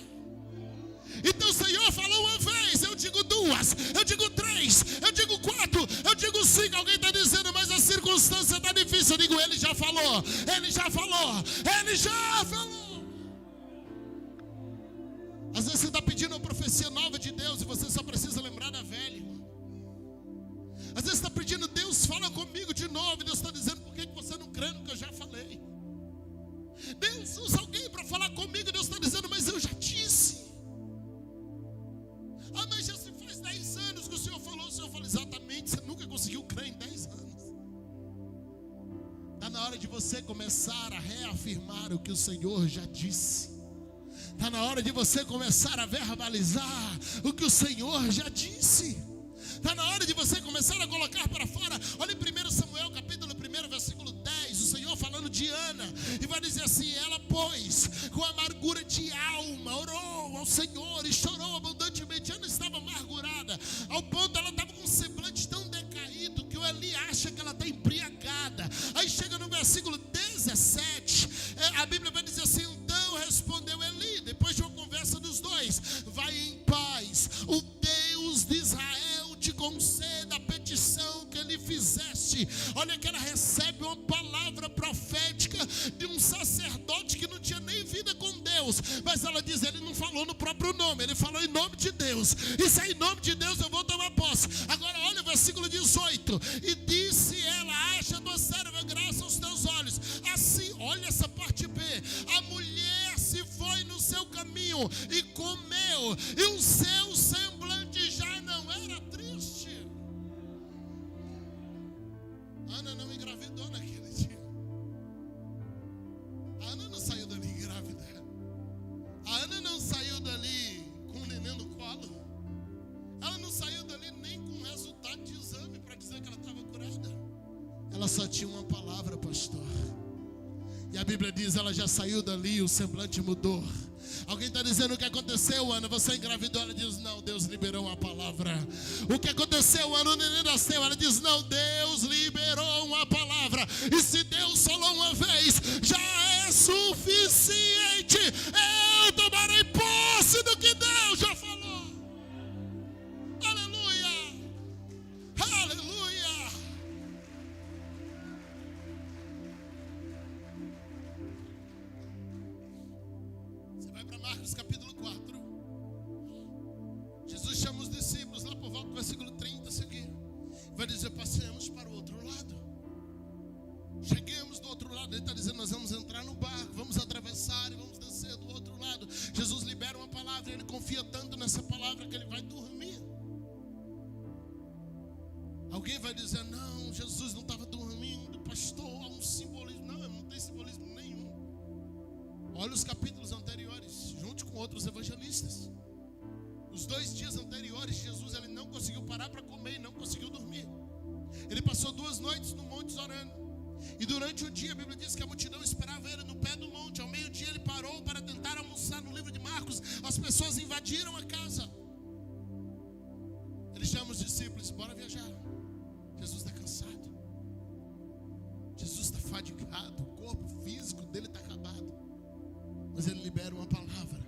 Então o Senhor falou uma vez, eu digo duas, eu digo três, eu digo quatro, eu digo cinco. Alguém está dizendo, mas a circunstância está difícil. Eu digo, Ele já falou, Ele já falou, Ele já falou. Às vezes você está pedindo uma profecia nova de Deus e você só precisa lembrar da velha. Às vezes você está pedindo, Deus fala comigo de novo. E Deus está dizendo, por que você não crê no que eu já falei? Deus usa alguém para falar comigo. Deus está dizendo, mas eu já disse. Ah, mas já se faz 10 anos que o Senhor falou. O Senhor falou, exatamente, você nunca conseguiu crer em 10 anos. Está na hora de você começar a reafirmar o que o Senhor já disse. Está na hora de você começar a verbalizar o que o Senhor já disse. Está na hora de você começar a colocar para fora. Olha em 1 Samuel capítulo 1, versículo 10. O Senhor falando de Ana. E vai dizer assim, ela pois com amargura de alma orou ao Senhor e chorou abundantemente. Ana estava amargurada, ao ponto ela estava com um semblante tão decaído que o Eli acha que ela está embriagada. Aí chega no versículo 17, a Bíblia vai dizer assim, então respondeu Eli, depois de uma conversa dos dois, vai em paz, o Deus de Israel te conceda a petição que lhe fizeste. Olha que ela recebe uma palavra profética de um sacerdote que não tinha nem vida com Deus, mas ela diz, ele não falou no próprio nome, ele falou em nome de Deus. E se é em nome de Deus eu vou tomar posse. Agora olha o versículo 18, e disse ela, acha tua serva graça aos teus olhos. Assim, olha essa parte B, a mulher se foi no seu caminho e comeu, e o seu semblante já não era triste. Ana não engravidou naquele dia. A Ana não saiu dali grávida. A Ana não saiu dali com o neném no colo. Ela não saiu dali nem com resultado de exame para dizer que ela estava curada. Ela só tinha uma palavra, pastor. E a Bíblia diz, ela já saiu dali, o semblante mudou. Alguém está dizendo, o que aconteceu, Ana? Você engravidou? Ela diz, não, Deus liberou uma palavra. O que aconteceu, Ana? O neném nasceu. Ela diz, não, Deus liberou uma palavra. E se Deus falou uma vez, já é suficiente. Eu tomarei posse do que Deus já falou. Aleluia, aleluia. Para Marcos capítulo 4, Jesus chama os discípulos lá por volta do versículo 30 a seguir, vai dizer, passemos para o outro lado. Cheguemos do outro lado. Ele está dizendo, nós vamos entrar no barco, vamos atravessar e vamos descer do outro lado. Jesus libera uma palavra e ele confia tanto nessa palavra que ele vai dormir. Alguém vai dizer, não, Jesus não estava dormindo, pastor, há um simbolismo. Não tem simbolismo nenhum. Olha os capítulos anteriores, junto com outros evangelistas. Os 2 dias anteriores, Jesus ele não conseguiu parar para comer e não conseguiu dormir. Ele passou 2 noites no monte orando. E durante o dia, a Bíblia diz que a multidão esperava ele no pé do monte. Ao meio-dia ele parou para tentar almoçar. No livro de Marcos, as pessoas invadiram a casa. Ele chama os discípulos, bora viajar. Jesus está cansado. Jesus está fadigado. O corpo físico dele está acabado. Mas ele libera uma palavra.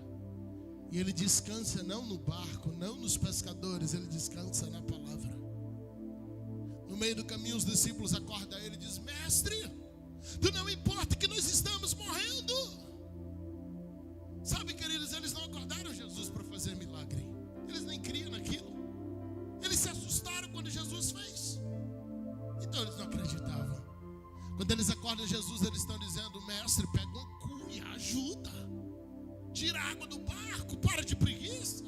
E ele descansa não no barco, não nos pescadores. Ele descansa na palavra. No meio do caminho os discípulos acordam ele e dizem, mestre, tu não importa que nós estamos morrendo. Sabe, queridos, eles não acordaram Jesus para fazer milagre. Eles nem criam naquilo. Eles se assustaram quando Jesus fez. Então eles não acreditavam. Quando eles acordam Jesus, eles estão dizendo, mestre, pega uma cuia, ajuda. Tira a água do barco, para de preguiça.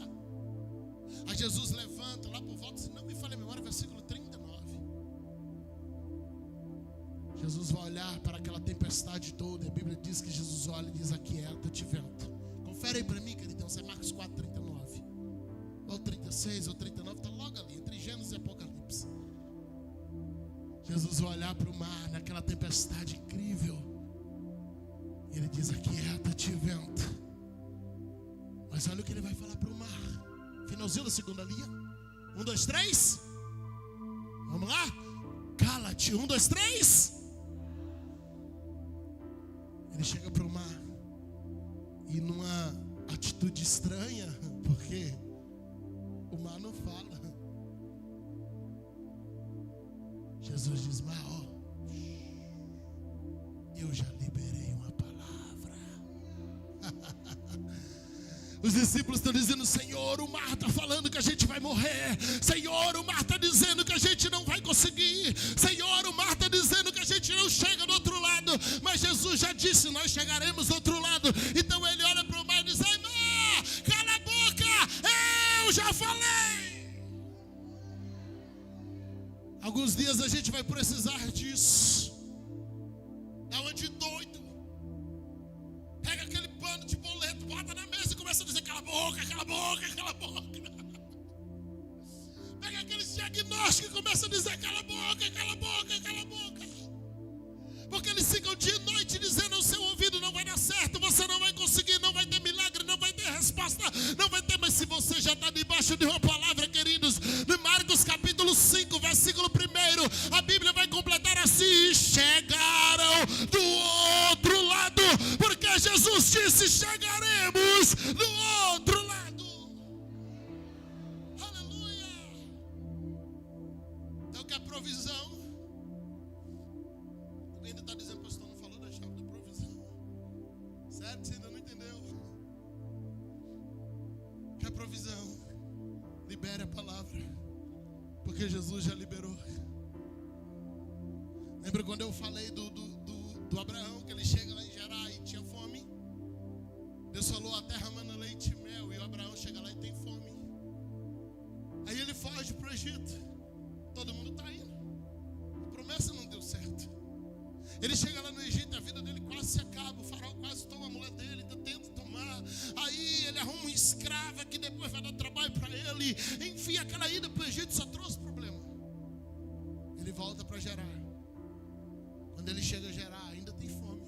Aí Jesus levanta lá por volta, se não me falha a memória, versículo 39. Jesus vai olhar para aquela tempestade toda. A Bíblia diz que Jesus olha e diz, aquieta-te, vento. Confere aí para mim, queridão, isso é Marcos 4, 39. Ou 36, ou 39, está logo ali, entre Gênesis e Apocalipse. Jesus vai olhar para o mar, naquela tempestade incrível. E ele diz, aquieta-te, vento. Mas olha o que ele vai falar para o mar. Finalzinho da segunda linha. 1, 2, 3. Vamos lá? Cala-te. 1, 2, 3. Ele chega para o mar. E numa atitude estranha, porque o mar não fala. Jesus diz: mas eu já liberei uma palavra. Os discípulos estão dizendo: Senhor, o mar está falando que a gente vai morrer. Senhor, o mar está dizendo que a gente não vai conseguir. Senhor, o mar está dizendo que a gente não chega do outro lado. Mas Jesus já disse: nós chegaremos do outro lado. Então ele olha para o mar e diz: ai, mar, cala a boca, eu já falei. Alguns dias a gente vai precisar disso. Dá uma de doido. Pega aquele pano de boleto, bota na mesa e começa a dizer: cala a boca, cala a boca, cala a boca. Pega aqueles diagnósticos e começa a dizer: cala a boca, cala a boca, cala a boca. Porque eles ficam dia e noite dizendo ao seu ouvido: não vai dar certo, você não vai conseguir, não vai ter milagre, não vai ter resposta, não vai ter. Mas se você já está debaixo de uma palavra, queridos, no Marcos capítulo 5, versículo 1, a Bíblia vai completar assim: e chegaram do outro lado, porque Jesus disse: chegaremos do outro lado. Aleluia. Então que a provisão, alguém ainda está dizendo: pastor, não falou da chave da provisão. Certo? Você ainda não entendeu? Que a provisão libere a palavra, porque Jesus já liberou. Lembra quando eu falei do Abraão, que ele chega lá em Gerar e tinha fome? Deus falou: a terra mana leite e mel, e o Abraão chega lá e tem fome. Aí ele foge para o Egito. Todo mundo está indo. A promessa não deu certo. Ele chega lá no Egito e a vida dele quase se acaba. O faraó quase toma a mulher dele, está tentando tomar. Aí ele arruma uma escrava que depois vai dar trabalho para ele. Enfim, aquela ida para o Egito só trouxe problema. Ele volta para Gerar. Quando ele chega a Gerar, ainda tem fome.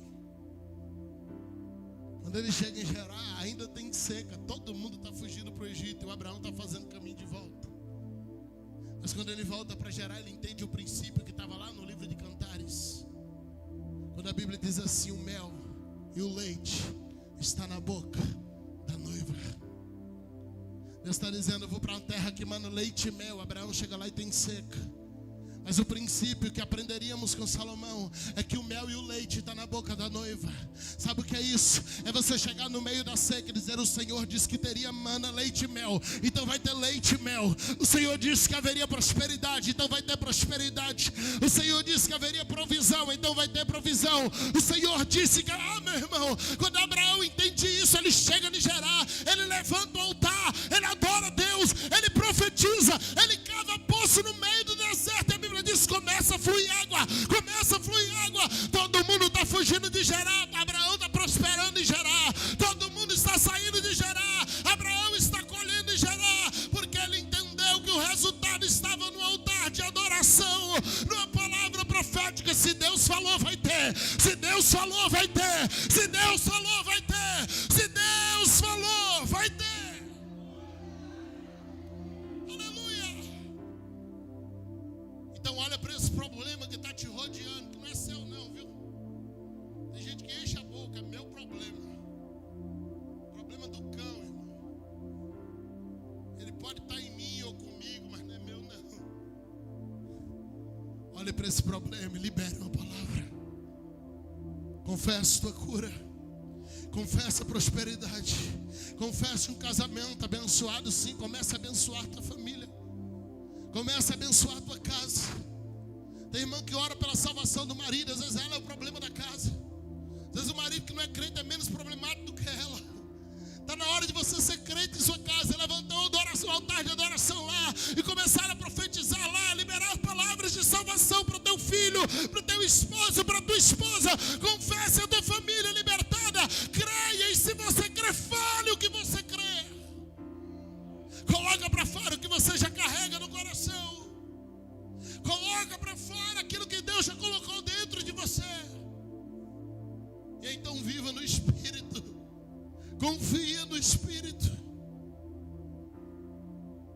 Quando ele chega em Gerar, ainda tem seca. Todo mundo está fugindo para o Egito. E o Abraão está fazendo caminho de volta. Mas quando ele volta para Gerar, ele entende o princípio que estava lá no livro de Cantares. Quando a Bíblia diz assim: o mel e o leite está na boca da noiva. Deus está dizendo: eu vou para uma terra que mana leite e mel. Abraão chega lá e tem seca. Mas o princípio que aprenderíamos com Salomão é que o mel e o leite está na boca da noiva. Sabe o que é isso? É você chegar no meio da seca e dizer: o Senhor disse que teria mana, leite e mel, então vai ter leite e mel. O Senhor disse que haveria prosperidade, então vai ter prosperidade. O Senhor disse que haveria provisão, então vai ter provisão. O Senhor disse que, meu irmão, quando Abraão entende isso, ele chega em Gerar, ele levanta o altar, ele adora a Deus, ele profetiza, ele cava poço no meio do deserto. A Bíblia diz: começa a fluir água, começa a fluir água. Todo mundo está fugindo de Gerar, Abraão está prosperando em Gerar. Todo mundo está saindo de Gerar, Abraão está colhendo em Gerar, porque ele entendeu que o resultado estava no altar de adoração, numa palavra profética. Se Deus falou, vai ter. Se Deus falou, vai ter. Se Deus falou, vai ter. Se Deus falou, vai ter. Então olha para esse problema que está te rodeando, que não é seu não, viu? Tem gente que enche a boca: é meu problema. Problema do cão, irmão. Ele pode estar em mim ou comigo, mas não é meu não. Olha para esse problema e libere uma palavra. Confessa tua cura. Confessa a prosperidade. Confessa um casamento abençoado, sim. Comece a abençoar tua família. Comece a abençoar a tua casa. Tem irmã que ora pela salvação do marido. Às vezes ela é o problema da casa. Às vezes o marido que não é crente é menos problemático do que ela. Está na hora de você ser crente em sua casa. Levantar um altar de adoração lá e começar a profetizar lá, liberar palavras de salvação para o teu filho, para o teu esposo, para a tua esposa. Confesse a tua família libertada. Creia, e se você crê, fale o que você crê. Coloca para fora o que você já carrega no coração. Coloca para fora aquilo que Deus já colocou dentro de você. E então viva no Espírito. Confia no Espírito.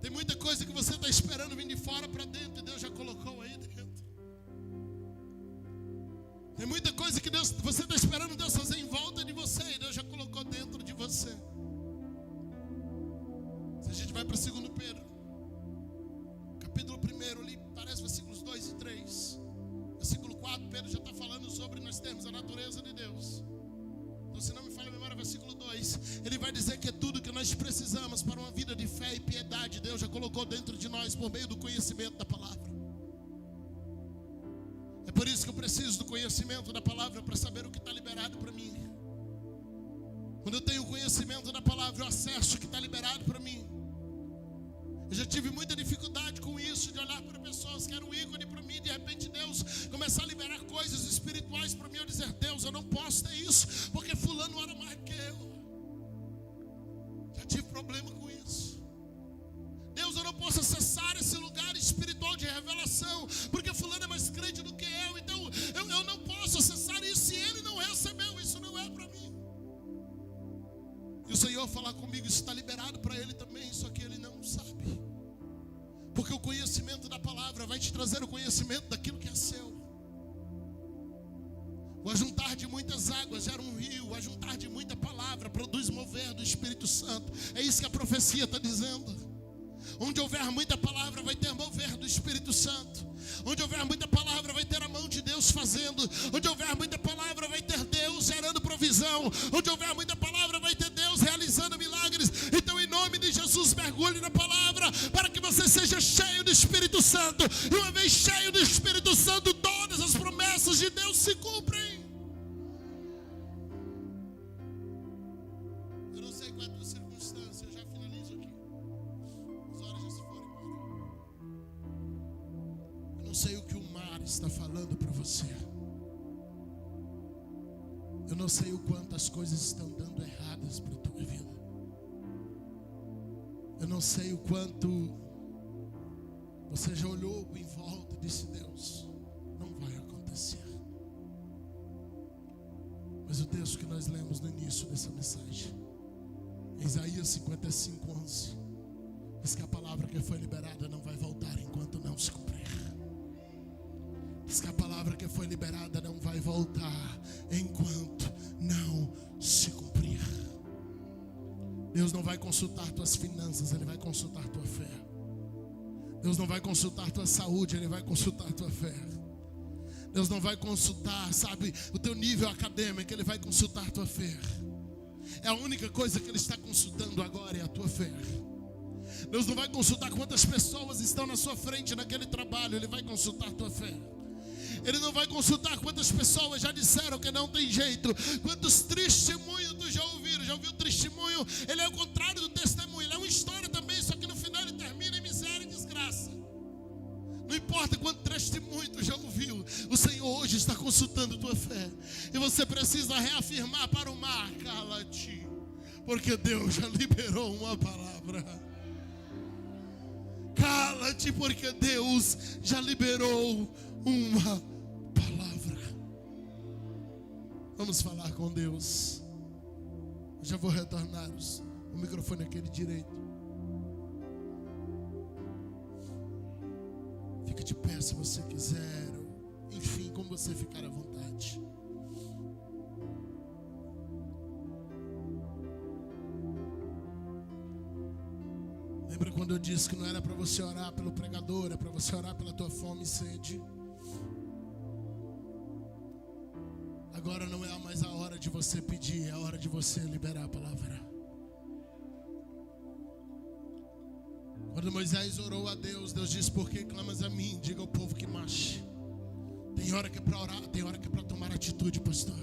Tem muita coisa coisa que você está esperando vir de fora para dentro e Deus já colocou aí dentro. Tem muita coisa que você está esperando Deus fazer em volta de você e Deus já colocou dentro de você. Se a gente vai para 2 Pedro, capítulo 1, ali parece versículos 2 e 3. Versículo 4, Pedro já está falando sobre nós termos a natureza de Deus. Então, se não me falha a memória, versículo 2, ele vai dizer que é tudo que nós precisamos para uma vida de fé e piedade, Deus já colocou dentro de nós por meio do conhecimento da palavra. É por isso que eu preciso do conhecimento da palavra para saber o que está liberado para mim. Quando eu tenho o conhecimento da palavra, eu acesso o que está liberado para mim. Eu já tive muita dificuldade com isso, de olhar para pessoas que eram ícone para mim, de repente Deus começar a liberar coisas espirituais para mim, eu dizer, Deus, eu não posso ter isso, porque fulano era mais que eu. Já tive problema com isso. Deus, eu não posso acessar esse lugar espiritual de revelação, porque fulano é mais crente do que eu, então eu não posso acessar isso, se ele não recebeu, isso não é para mim. E o Senhor falar comigo, isso está liberado para ele também, só que ele não sabe. Porque o conhecimento da palavra vai te trazer o conhecimento daquilo que é seu. O ajuntar de muitas águas gera um rio, o ajuntar de muita palavra produz mover do Espírito Santo. É isso que a profecia está dizendo. Onde houver muita palavra vai ter mover do Espírito Santo. Onde houver muita palavra vai ter a mão de Deus fazendo. Onde houver muita palavra vai ter Deus gerando provisão. Onde houver muita palavra vai ter Deus realizando milagres. Então, em nome de Jesus, mergulhe na palavra para que você seja cheio do Espírito Santo. E uma vez cheio do Espírito Santo, todas as promessas de Deus se cumprem. Eu não sei qual é a tua circunstância, eu já finalizo aqui. As horas já se foram embora. Eu não sei o que o mar está falando para você. Eu não sei o quanto as coisas estão dando erradas para a tua vida. Eu não sei o quanto você já olhou em volta e disse, Deus, não vai acontecer. Mas o texto que nós lemos no início dessa mensagem, Isaías 55:11, diz que a palavra que foi liberada não vai voltar enquanto não se cumprir. Diz que a palavra que foi liberada não vai voltar enquanto não se cumprir. Deus não vai consultar tuas finanças, Ele vai consultar tua fé. Deus não vai consultar tua saúde, Ele vai consultar tua fé. Deus não vai consultar, o teu nível acadêmico, Ele vai consultar tua fé. É a única coisa que Ele está consultando agora, é a tua fé. Deus não vai consultar quantas pessoas estão na sua frente naquele trabalho, Ele vai consultar tua fé. Ele não vai consultar quantas pessoas já disseram que não tem jeito, quantos testemunhos tu já ouviu. Já ouviu o testemunho? Ele é o contrário do testemunho, ele é uma história também, só que no final ele termina em miséria e desgraça. Não importa quanto testemunho tu já ouviu, o Senhor hoje está consultando tua fé. E você precisa reafirmar para o mar, cala-te, porque Deus já liberou uma palavra. Cala-te, porque Deus já liberou uma palavra. Vamos falar com Deus. Eu já vou retornar o microfone aquele direito. Fica de pé se você quiser. Enfim, como você ficar à vontade. Lembra quando eu disse que não era para você orar pelo pregador, é para você orar pela tua fome e sede? Agora não é mais a hora de você pedir, é a hora de você liberar a palavra. Quando Moisés orou a Deus, Deus disse, por que clamas a mim? Diga ao povo que marche. Tem hora que é para orar, tem hora que é para tomar atitude, pastor.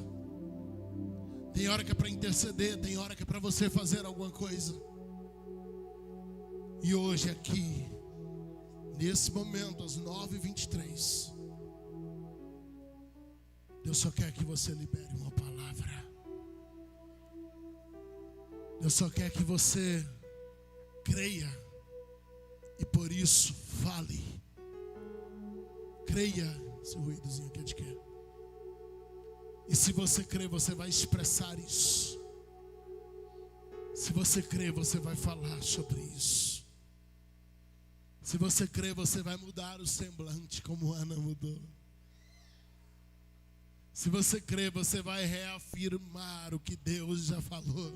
Tem hora que é para interceder, tem hora que é para você fazer alguma coisa. E hoje aqui, nesse momento, às 9h23, Deus só quer que você libere uma palavra. Deus só quer que você creia e por isso fale. Creia. Esse ruídozinho aqui é de quê? E se você crer, você vai expressar isso. Se você crer, você vai falar sobre isso. Se você crê, você vai mudar o semblante como Ana mudou. Se você crê, você vai reafirmar o que Deus já falou.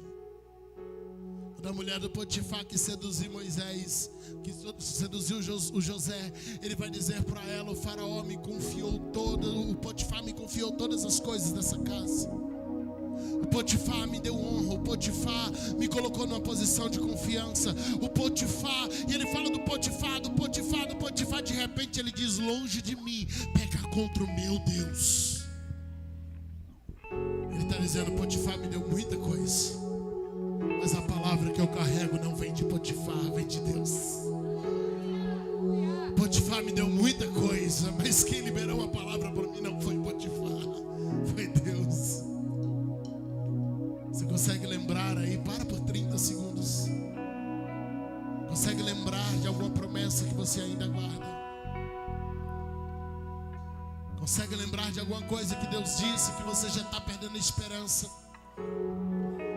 Da mulher do Potifar que seduziu Moisés, que seduziu o José, ele vai dizer para ela: o faraó me confiou o Potifar me confiou todas as coisas dessa casa. O Potifar me deu honra, o Potifar me colocou numa posição de confiança. O Potifar, e ele fala do Potifar, de repente ele diz: longe de mim pecar contra o meu Deus. Ele está dizendo: Potifar me deu muita coisa, mas a palavra que eu carrego não vem de Potifar, vem de Deus. Potifar me deu muita coisa, mas quem liberou a palavra para mim não foi Potifar, foi Deus. Você consegue lembrar aí? Para por 30 segundos. Consegue lembrar de alguma promessa que você ainda guarda? Consegue lembrar de alguma coisa que Deus disse que você já está perdendo a esperança?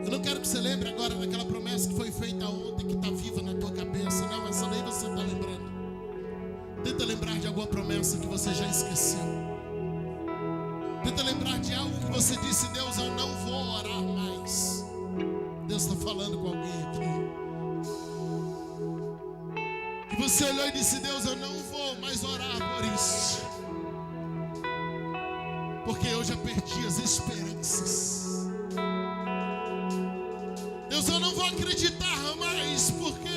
Eu não quero que você lembre agora daquela promessa que foi feita ontem, que está viva na tua cabeça. Não, essa daí você está lembrando. Tenta lembrar de alguma promessa que você já esqueceu. Tenta lembrar de algo que você disse: Deus, eu não vou orar mais. Deus está falando com alguém aqui. Que você olhou e disse: Deus, eu não vou mais orar por isso, porque eu já perdi as esperanças. Deus, eu não vou acreditar mais, porque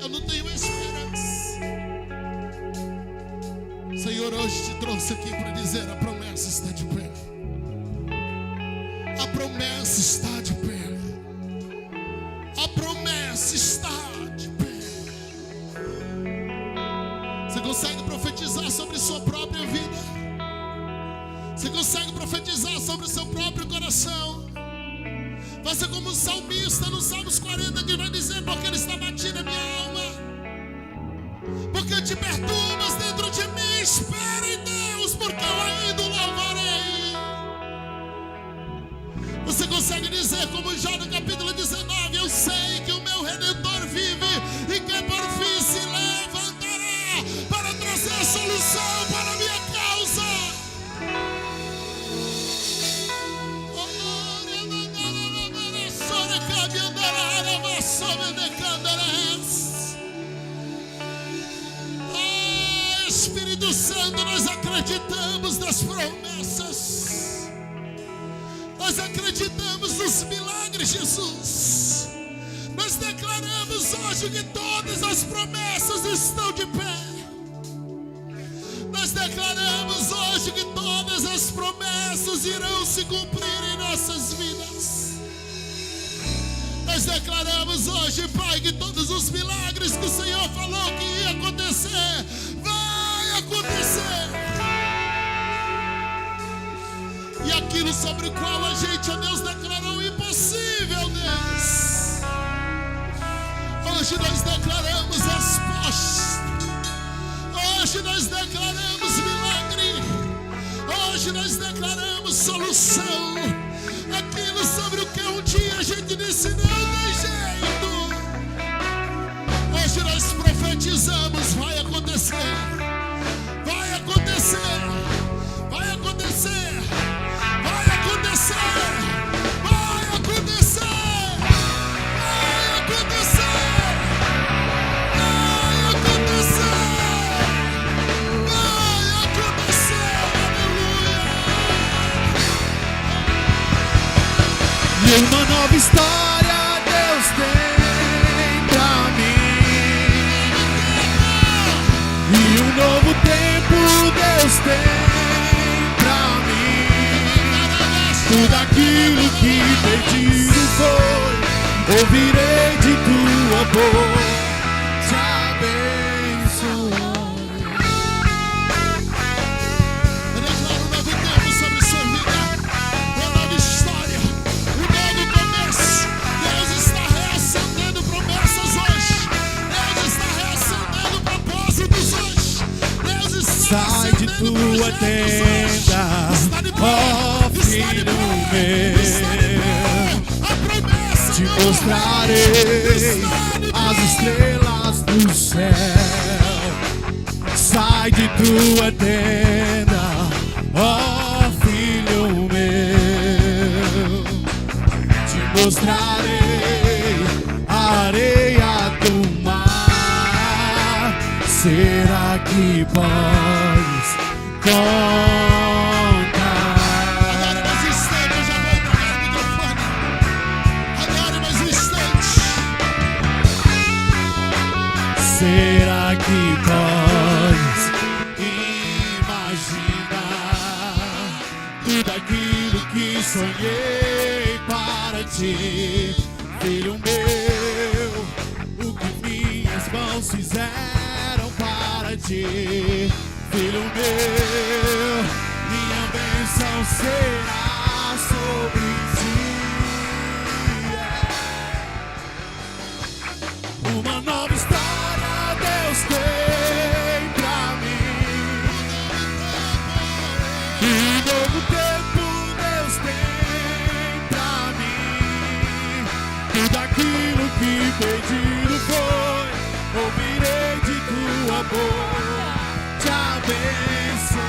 eu não tenho esperança. Senhor, hoje te trouxe aqui para dizer: a promessa está de pé. A promessa está de pé. A promessa está de pé. Você consegue profetizar sobre sua própria vida? Você consegue profetizar sobre o seu próprio coração? Faça como o salmista no Salmos 40, que vai dizer: porque ele está batido a minha alma, porque te perturbas dentro de mim. Espera em Deus, porque eu ainda o louvarei. Você consegue dizer como Jó no capítulo 19: eu sei que o meu Redentor vive e que por fim se levantará para trazer solução para a minha causa. Espírito Santo, nós acreditamos nas promessas. Nós acreditamos nos milagres, Jesus. Nós declaramos hoje que todas as promessas estão de pé. Nós declaramos hoje que todas as promessas irão se cumprir em nossas vidas. Nós declaramos hoje, Pai, que todos os milagres que o Senhor falou que ia acontecer, vai acontecer. E aquilo sobre o qual a gente, ó Deus, declarou impossível, Deus, hoje nós declaramos resposta. Hoje nós declaramos milagre. Hoje nós declaramos solução. Aquilo sobre o que um dia a gente disse: não tem jeito, hoje nós profetizamos: vai acontecer, vai acontecer, vai acontecer, vai acontecer, vai acontecer, vai acontecer, vai acontecer, vai acontecer, aleluia. E uma nova história Deus tem pra mim, e um novo tempo Deus tem pra mim. Tudo aquilo que perdido foi, ouvirei de tua boca, te abençoe. Sai de tua tenda, ó filho meu, te mostrarei as estrelas voz do céu, sai de tua tenda, ó filho meu, te mostrarei a areia do mar. Será que podes contar? Agora mais instante, eu já vou entregar o microfone. Agora mais instante. Será que podes imaginar tudo aquilo que sonhei para ti, filho meu? O que minhas mãos fizeram para ti, filho meu? Minha bênção será sobre ti. Uma nova história Deus tem pra mim. Um novo tempo Deus tem pra mim. Tudo aquilo que pedido foi, ouvirei de tua boca, te abençoarei.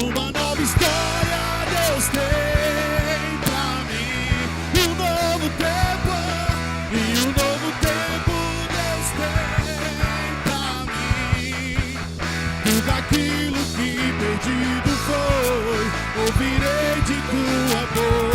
Uma nova história Deus tem pra mim. Um novo tempo, e um novo tempo Deus tem pra mim. Tudo aquilo que pedido foi, ouvirei de tua boca.